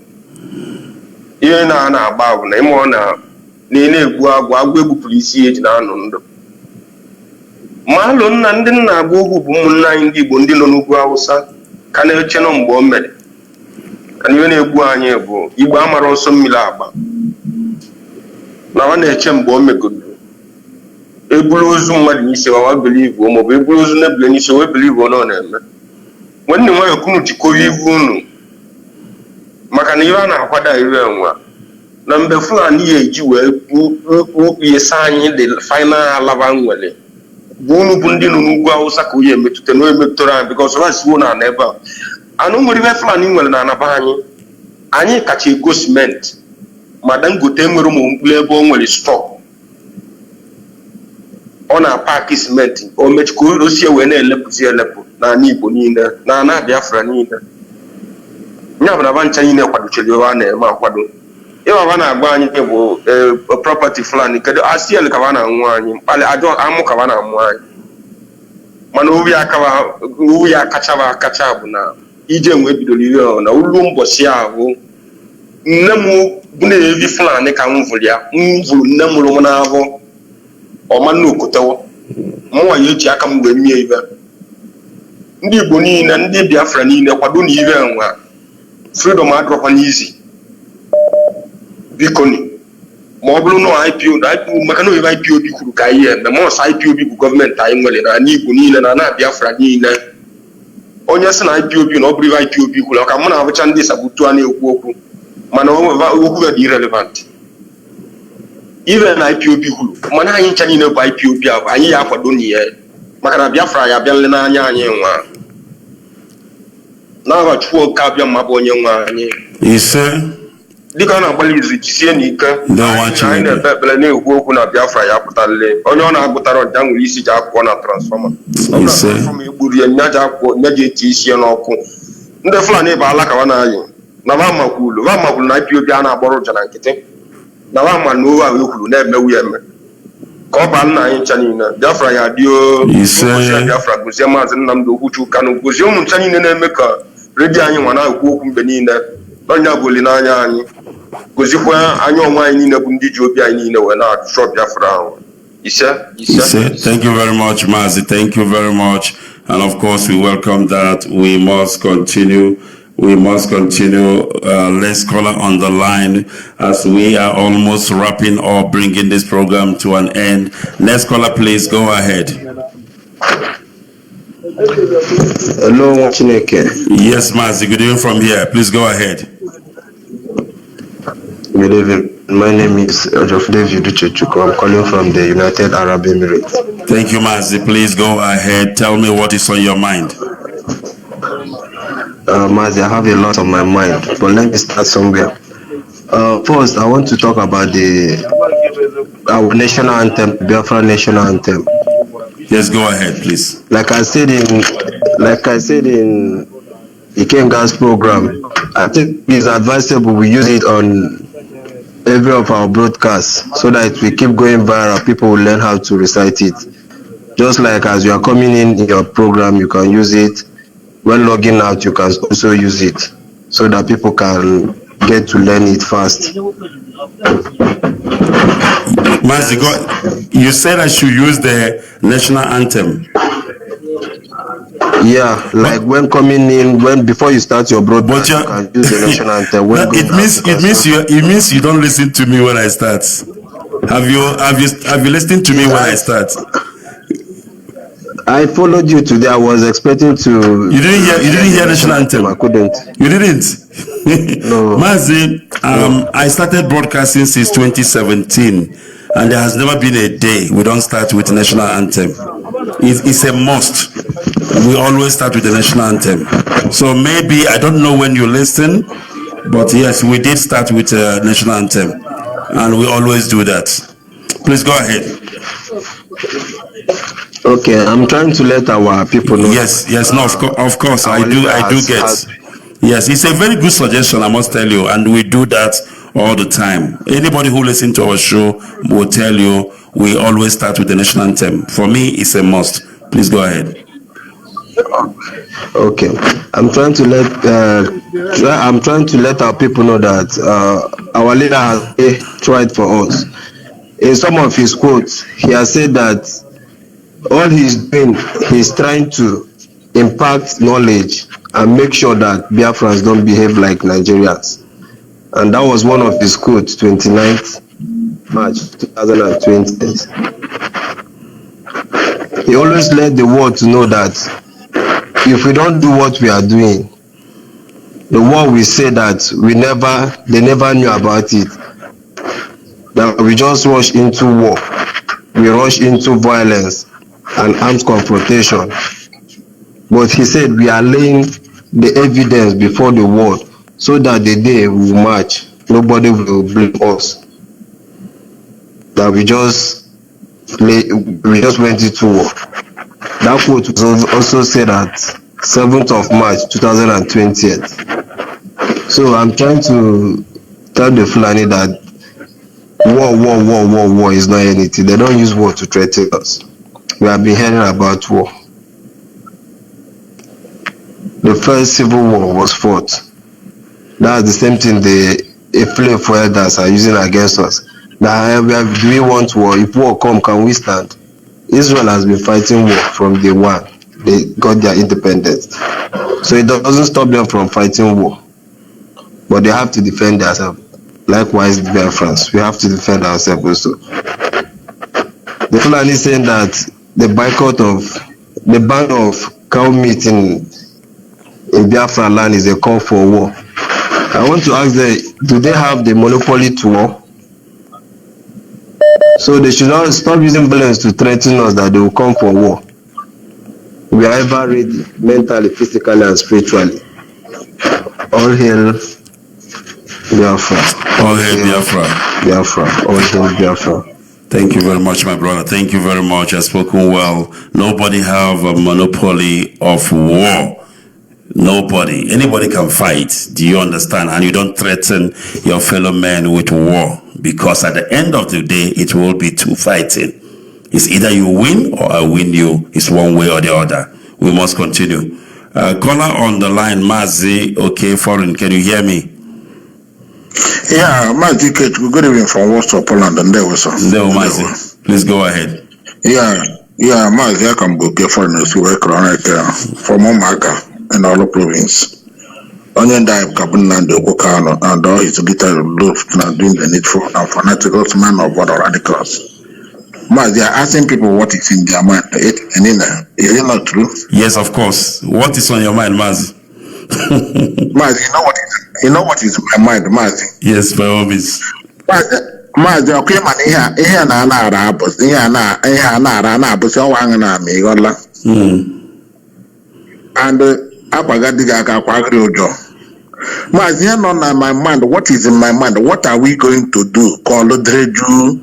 ihe na-agba bụ na ime ọ na-egbu agwụ egbupụrụ isi eji na-anụ ndụ ma alụ nna ndị nna agba ogwu bụ ụmụnna anyị ndị Igbo ndị nọ n'ugwu Hausa ka na-eche nọ mgbe o mere ka ihe na-egbu anyị bụ Igbo amara ọsọ mmiri agba na ọ na-eche mgbe o megodo ebulu ozu mmadụ n'isi wa believe maọbụ ebulu ozu na-ebule n'isi we believe ọ na-eme nwanne nwanyị okunu jikọrọ ivu unu maka na ihe a na-akwada ire nwa na mgbe Fulani ya eji wee yesa anyị the final alava nwere bụ unu bụ ndị nọ n'ugwu Hausa ka onye emetụta na emetụtara anyị because ọba siwo na ebe a anụ nwere ife Fulani nwere na anaba anyị kacha ego cement ma Dangote nwere ụmụ mkpụrụ ebe o nwere stọọ ọ na-paaki cement o mechikwa osie wee na-elepụzi elepụ n'ala Igbo niile na ana Biafra niile nya bụ na bancha niile kwadochiri ebe a na-eme akwado ịbaba na-agba anyị bụ property Fulani kedu asiel ka ba na-anwụ anyị mkpali ajọ amụ ka ba na-amụ anyị mana owu ya akacha bụ na ije nwee bidoro ire na ulu mbọchị ahụ nne m bụ na-evi Fulani ka m vụrụ ya m vụrụ nne m lụrụ m n'ahụ ọma nnukotewo mụnwa ya eji aka m wee mie ibe ndị Igbo niile ndị Biafra niile kwado na ire nwa freedom adrọkwa n'izi biko ni ma ọ bụrụ na IPOB maka na oyibe IPOB kwuru ka ihe eme ma ọsọ IPOB bụ gọọmenti anyị nwere na Igbo niile na Biafra niile onye sị na IPOB na ọ bụrụ ibe IPOB kwuru ọka mụ na-abụcha ndị sabutu a na-ekwu okwu mana okwu dị irrelevant ibe na IPOB kwuru mana anyị ncha niile bụ IPOB ahụ anyị ya akwado n'ihe maka na Biafra ya abịa nle n'anya anyị nwa n'aha Chukwu nke abịa mma bụ onye nwe anyị ise dịka a na-agbalị izu jisie n'ike anyị na-ebe ekpere na-ekwu okwu na Biafra ya pụtalile onye ọ na-agụtara ọja nwere isi ji akwụkwọ na transfọma transfọma egburu ya nya ji akwụkwọ nya ji eti isi ya n'ọkụ ndị Fulani bụ ala ka na-ayị na vamakwulu na IPOB a na-agbọrọ ụja na nkịtị na vama na owe ahụ ekwuru na-emewu ya eme ka ọ baa nna anyị ncha niile Biafra ya dị Biafra gozie maazị Nnamdi Okwuchukwu Kanu gozie ụmụ ncha niile na-eme ka redio anyị nwa na-ekwu okwu mgbe niile n'ọnya bụ olileanya anyị gozikwa anyị onwe anyị niile bụ ndị ji obi anyị niile wee na-achọ Biafra ahụ ise. Thank you very much, Mazi. Thank you very much. And of course, we welcome that. We must continue. Let's call her on the line as we are almost wrapping or bringing this program to an end. Let's call her, please. Go ahead. Hello, Chineke. Yes, Mazi. Good evening from here. Please go ahead. Good evening. My name is Ikechukwu. I'm calling from the United Arab Emirates. Thank you, Mazi. Please go ahead. Tell me what is on your mind. Mazi, I have a lot on my mind, but let me start somewhere. First, I want to talk about our national anthem, Biafra national anthem. Yes, go ahead, please. Like I said in Ikenga's program, I think it's advisable we use it on every of our broadcasts so that we keep going viral. People will learn how to recite it. Just like as you are coming in your program, you can use it. When logging out, you can also use it so that people can get to learn it fast. Mazi, you said I should use the national anthem. Yeah, like when coming in, before you start your broadcast, you can use the national anthem. It means you don't listen to me when I start. Have you listened to me when I start? I followed you today. I was expecting to. You didn't hear national anthem. I couldn't. You didn't. No. Mazi, I started broadcasting since 2017, and there has never been a day we don't start with the national anthem. It's a must. We always start with the national anthem. So maybe I don't know when you listen, but yes, we did start with the national anthem, and we always do that. Please go ahead. Okay, I'm trying to let our people know. Yes, no, of course, I do get. Yes, it's a very good suggestion, I must tell you, and we do that all the time. Anybody who listens to our show will tell you we always start with the national anthem. For me, it's a must. Please go ahead. Okay, I'm trying to let our people know that our leader has tried for us. In some of his quotes, he has said that all he's doing, he's trying to impact knowledge and make sure that Biafrans don't behave like Nigerians. And that was one of his quotes, 29th March 2020. He always let the world to know that if we don't do what we are doing, the world will say that they never knew about it. That we just rush into war. We rush into violence and armed confrontation. But he said we are laying the evidence before the world, so that the day we march, nobody will blame us. That we just went into war. That quote was also said at 7th of March 2020. So I'm trying to tell the Fulani that war is not anything. They don't use war to threaten us. We have been hearing about war. The first civil war was fought. That's the same thing the for elders are using against us. Now, do we want war? If war come, can we stand? Israel has been fighting war from day one. They got their independence. So it doesn't stop them from fighting war. But they have to defend themselves. Likewise, the Biafrans, we have to defend ourselves also. The Fulani saying that the ban of cow meat in Biafra land is a call for war. I want to ask them, do they have the monopoly to war? So they should not stop using violence to threaten us that they will come for war. We are ever ready, mentally, physically, and spiritually. All hail Biafra. All hail Biafra. Biafra. All hail Biafra. Thank you very much, my brother. Thank you very much. I've spoken well. Nobody have a monopoly of war. Nobody. Anybody can fight. Do you understand? And you don't threaten your fellow men with war, because at the end of the day, it will be two fighting. It's either you win or I win you. It's one way or the other. We must continue. Caller on the line, Mazi. Okay, foreign. Can you hear me? Yeah, Mazi Ikechukwu, good evening from Warsaw, Poland, and there was Mazi. Please go ahead. Yeah, Mazi, I can go get foreign to work on it from Omaka in all province. Onion dive Kabuna de Okano and all his guitar looked and doing the needful and fanatical man of what radicals. Mazi, they are asking people what is in their mind. Is it not true? Yes, of course. What is on your mind, Mazi? Mazi, you know what is in my mind, Mazi? Yes, by all means. Mazi, okay, man, here na Arabs, here na Arabs, you're hanging on me, and Mazi, not on my mind. What is in my mind? What are we going to do? Call Dreju.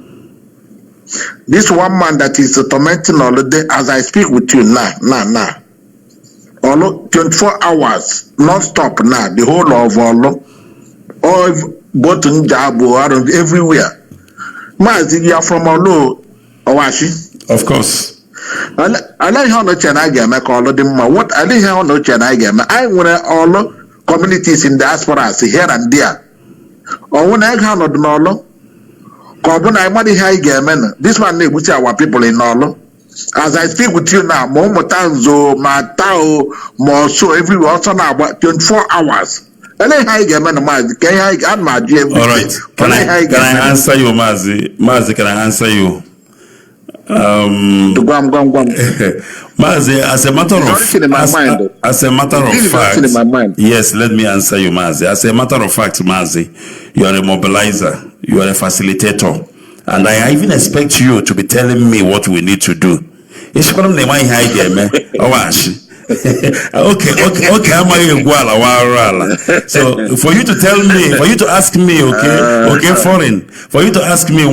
This one man that is tormenting all the day, as I speak with you now. All 24 hours, non-stop now, the whole of all both in Jabu, everywhere. Mazi, you are from Olo, Owashi? Of course. I like how much I get my call them. What I like how much I get. I want all communities in diaspora here and there. Or when I have not know, this man which our people in all. As I speak with you now, Momotanzo, Matao, Moso, everywhere also now about 24 hours. All right. Can I answer you, Mazi? Mazi, can I answer you? Mazi, as a matter of fact, yes, let me answer you, Mazi. As a matter of fact, Mazi, you are a mobilizer, you are a facilitator, and I even expect you to be telling me what we need to do. Okay, I'm so for you to tell me, for you to ask me, okay, foreign, for you to ask me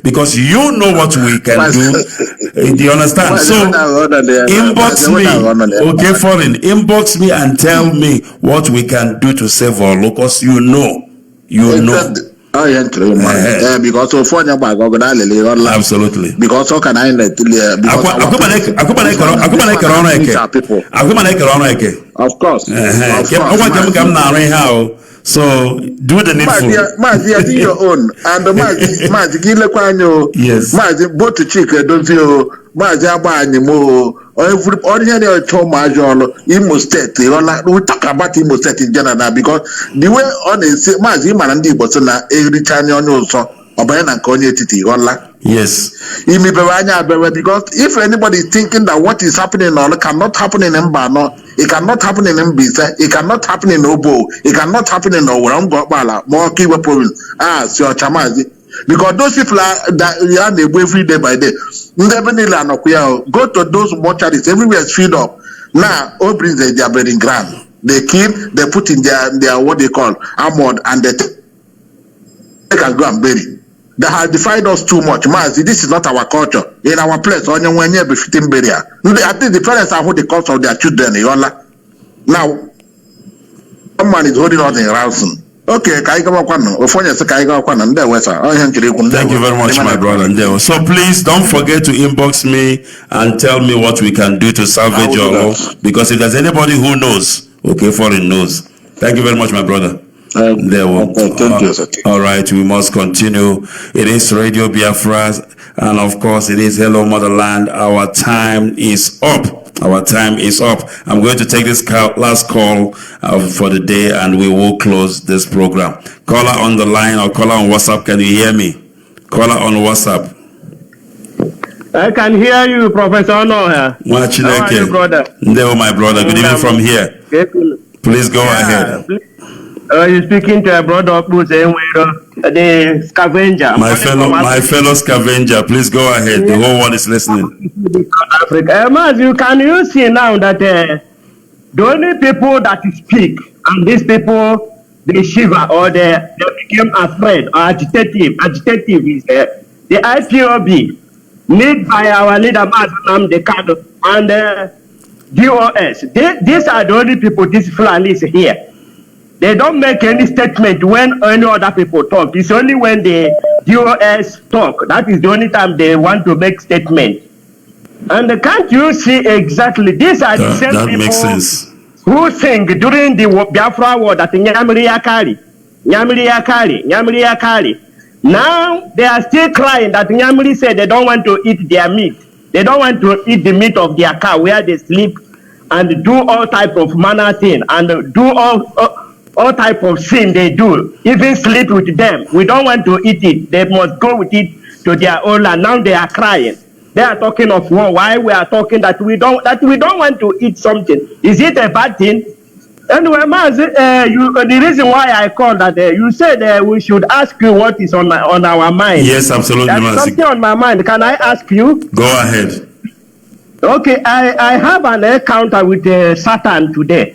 because you know what we can do. Do you understand? So inbox me, okay, foreign, inbox me and tell me what we can do to save our locals. You know. Oh, yeah, because of phone absolutely. Because how can I let of course. So do the needful. Mazi, do your own. And Mazi, yes. Mazi, both to chick, don't you? Mazi, every ordinary Imo State. We talk about Imo State in general because the way on is Mazi Manandi Bosona, every Chinese also. Yes. Because if anybody is thinking that what is happening in Ola cannot happen in Mbano, it cannot happen in Mbisa, it cannot happen in Obo, it cannot happen in Owangobala, more Kiwa province. So Chamazi. Because those people are that every day by day. Go to those mortuaries, everywhere is filled up. Now, all brings their burying ground. They kill, they put in their what they call armored, and they can go and bury. They have defied us too much. Mazi, this is not our culture. In our place, when you be fitting burial. I think the parents are who the cause of their children. Now, someone is holding us in ransom. Okay, thank you very much, my brother. So please don't forget to inbox me and tell me what we can do to salvage your home. Because if there's anybody who knows, okay, foreign knows. Thank you very much, my brother. Thank you, sir. All right, we must continue. It is Radio Biafra, and of course, it is Hello Motherland. Our time is up. Our time is up. I'm going to take this last call for the day, and we will close this program. Caller on the line or caller on WhatsApp, can you hear me? Caller on WhatsApp. I can hear you, Professor Onuoha. How are you, brother? No, my brother. Good evening from here. Please go ahead. You're speaking to a brother who's the scavenger. My fellow scavenger, please go ahead. The whole world is listening. Mazi, can you see now that the only people that speak, and these people, they shiver or they became afraid or agitative is the IPOB, led by our leader Mazi and DOS. These are the only people, these Fulanis here. They don't make any statement when any other people talk. It's only when the DOS talk. That is the only time they want to make statement. And can't you see exactly, these are the same people makes sense. Who sing during the Biafra war that Nyamiri Yakari. Now they are still crying that Nyamiri said they don't want to eat their meat. They don't want to eat the meat of their cow where they sleep and do all type of manner thing and do all type of sin they do, even sleep with them. We don't want to eat it. They must go with it to their own land. Now they are crying. They are talking of war. Why we are talking that we don't want to eat something? Is it a bad thing? Anyway, Mazi, the reason why I called that you said we should ask you what is on our mind. Yes, absolutely, Mazi. There's something on my mind. Can I ask you? Go ahead. Okay, I have an encounter with Satan today.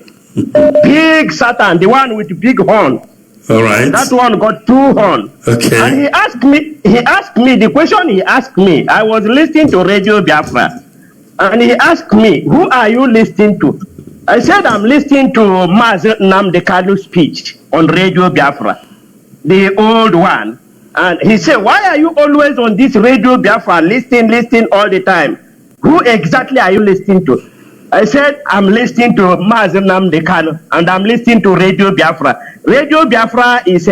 Big Satan, the one with big horn. All right. That one got 2 horns. Okay. And he asked me, the question he asked me, I was listening to Radio Biafra. And he asked me, who are you listening to? I said, I'm listening to Mazi Nnamdi speech on Radio Biafra, the old one. And he said, why are you always on this Radio Biafra, listening all the time? Who exactly are you listening to? I said, I'm listening to Mazi Nnamdi Kanu, and I'm listening to Radio Biafra. Radio Biafra is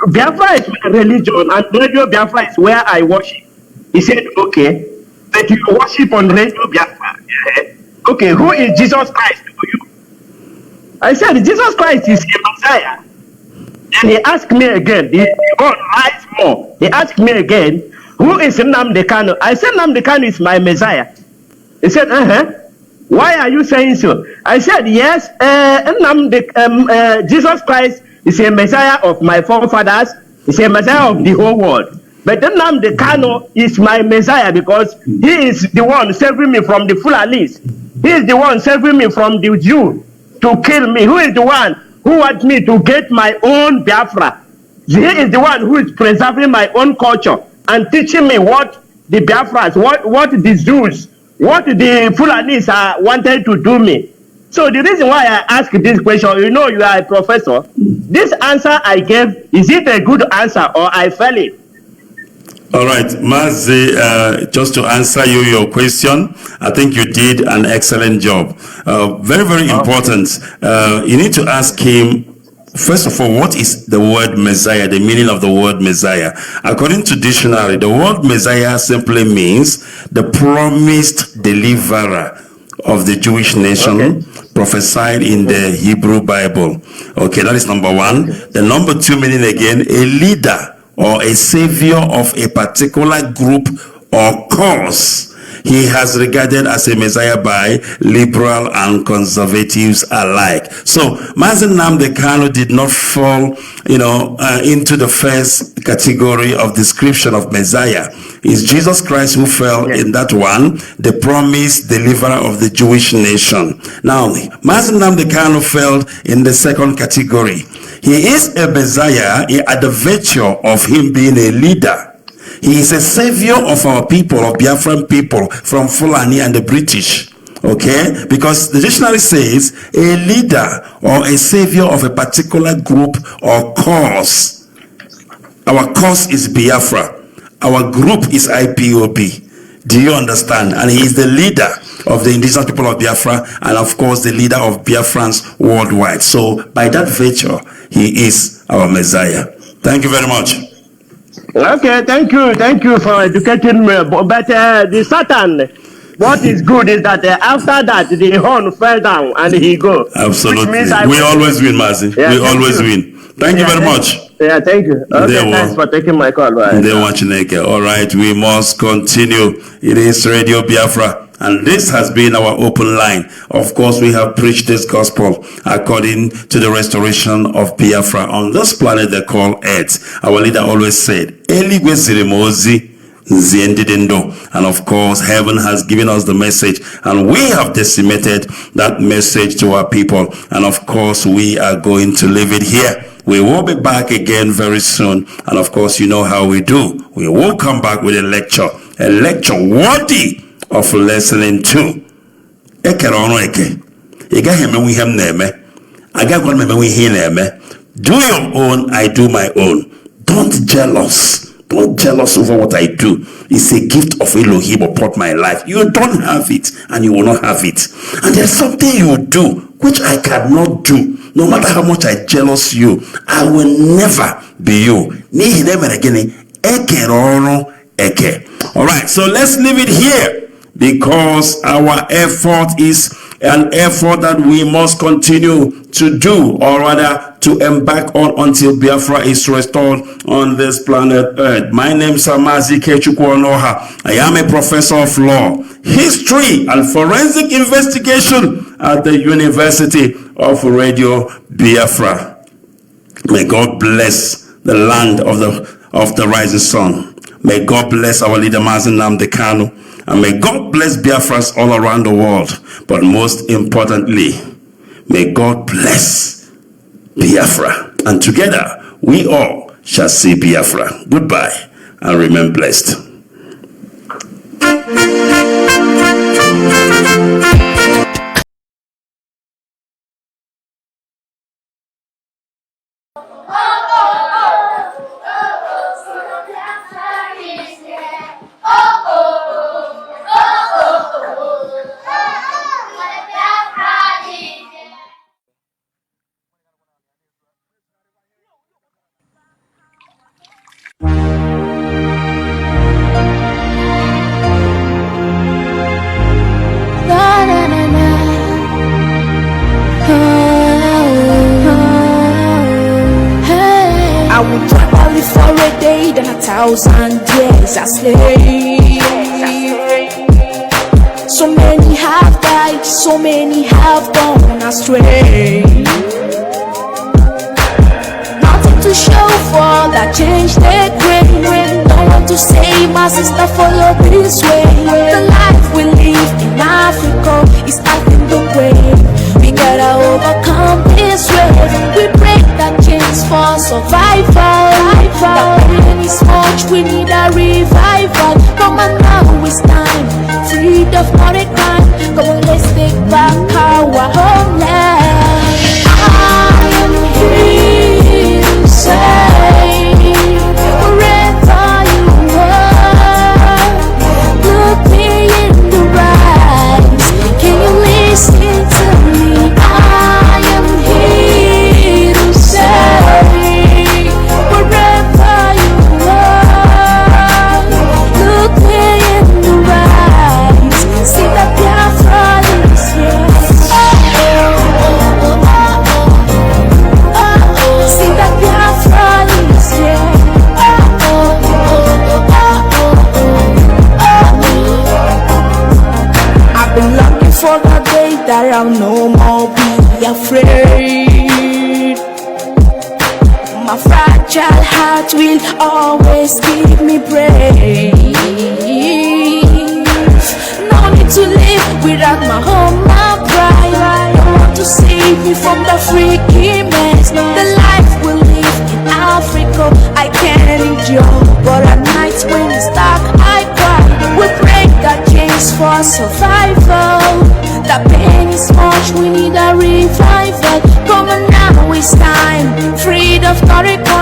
Biafra is my religion, and Radio Biafra is where I worship. He said, okay, but you worship on Radio Biafra. Okay, who is Jesus Christ to you? I said, Jesus Christ is a Messiah. Then he asked me again, the God rise more. He asked me again, who is Nnamdi Kanu? I said, Nnamdi Kanu is my Messiah. He said, why are you saying so? I said, yes, Jesus Christ is a Messiah of my forefathers. He's a Messiah of the whole world. But Nnamdi Kanu is my Messiah because he is the one saving me from the Fulanis. He is the one saving me from the Jew to kill me. Who is the one who wants me to get my own Biafra? He is the one who is preserving my own culture and teaching me what the Biafras, what the Jews, what the Fulanis wanted to do me. So the reason why I ask this question, you know, you are a professor. This answer I gave, is it a good answer or I fail it? All right, Mazi, just to answer your question, I think you did an excellent job. Very, very important. You need to ask him, first of all, what is the word Messiah, the meaning of the word Messiah? According to dictionary, the word Messiah simply means the promised deliverer of the Jewish nation, prophesied in the Hebrew Bible. Okay, that is number one. The number two meaning again, a leader or a savior of a particular group or cause. he has regarded as a Messiah by liberal and conservatives alike. So Mazi Nnamdi Kanu did not fall, into the first category of description of Messiah. It's Jesus Christ who fell in that one, the promised deliverer of the Jewish nation. Now, Mazi Nnamdi Kanu fell in the second category. He is a Messiah at the virtue of him being a leader. He is a savior of our people, of Biafran people, from Fulani and the British. Okay? Because the dictionary says a leader or a savior of a particular group or cause. Our cause is Biafra. Our group is IPOB. Do you understand? And he is the leader of the indigenous people of Biafra, and of course the leader of Biafrans worldwide. So by that virtue, he is our Messiah. Thank you very much. Okay, thank you for educating me. But the Satan, what is good is that after that the horn fell down and he go. Absolutely. We always win, Mazi. Yeah, we always win. Thank you very much. Yeah, thank you. Okay, thanks for taking my call. All right, we must continue. It is Radio Biafra, and this has been our open line. Of course, we have preached this gospel according to the restoration of Biafra on this planet they call Earth. Our leader always said, "Eligwe ziri m ozi, nzie ndị dị ndụ." And of course, heaven has given us the message, and we have decimated that message to our people. And of course, we are going to leave it here. We will be back again very soon. And of course, you know how we do. We will come back with a lecture worthy of listening to. Ekere ọrụ eke. Ị gaghị emenwe ihe m na-eme. Agaghị m emenwe ihe ị na-eme. Do your own, I do my own. Don't jealous over what I do. It's a gift of Elohim upon my life. You don't have it, and you will not have it. And there's something you do which I cannot do. No matter how much I jealous you, I will never be you. All right, so let's leave it here, because our effort is an effort that we must continue to do, or rather to embark on, until Biafra is restored on this planet Earth. My name is Mazi, Ikechukwu, Onuoha. I am a professor of law, history, and forensic investigation at the University of Radio Biafra. May God bless the land of the rising sun. May God bless our leader Mazi Nnamdi Kanu, and may God bless Biafrans all around the world. But most importantly, may God bless Biafra, and together we all shall see Biafra. Goodbye, and remain blessed. I would travel for a day than 1,000 years I slay. So many have died, so many have gone astray. Nothing to show for that change their grain. No one to say my sister follow this way. The life we live in Africa is acting the way. We gotta overcome this way. We break that chains for survival. The pain is much, we need a revival. Come on now, it's time. Freed of not a crime. Come on, let's take back our homeland. I am here to say, wherever you are, look me in the eyes. Can you listen to me? I am here to say, wherever you are, look me in the eyes. See that Biafra is here. gather round, no more be afraid. My fragile heart will always give me praise. No need to live without my home, my pride. No one to save me from the freaky mess. The life we live in Africa, I can't endure. But at night when it's dark, I cry. We break the chains for survival. The pain is much, we need a revival. Come on now, it's time. Freed of Toriko.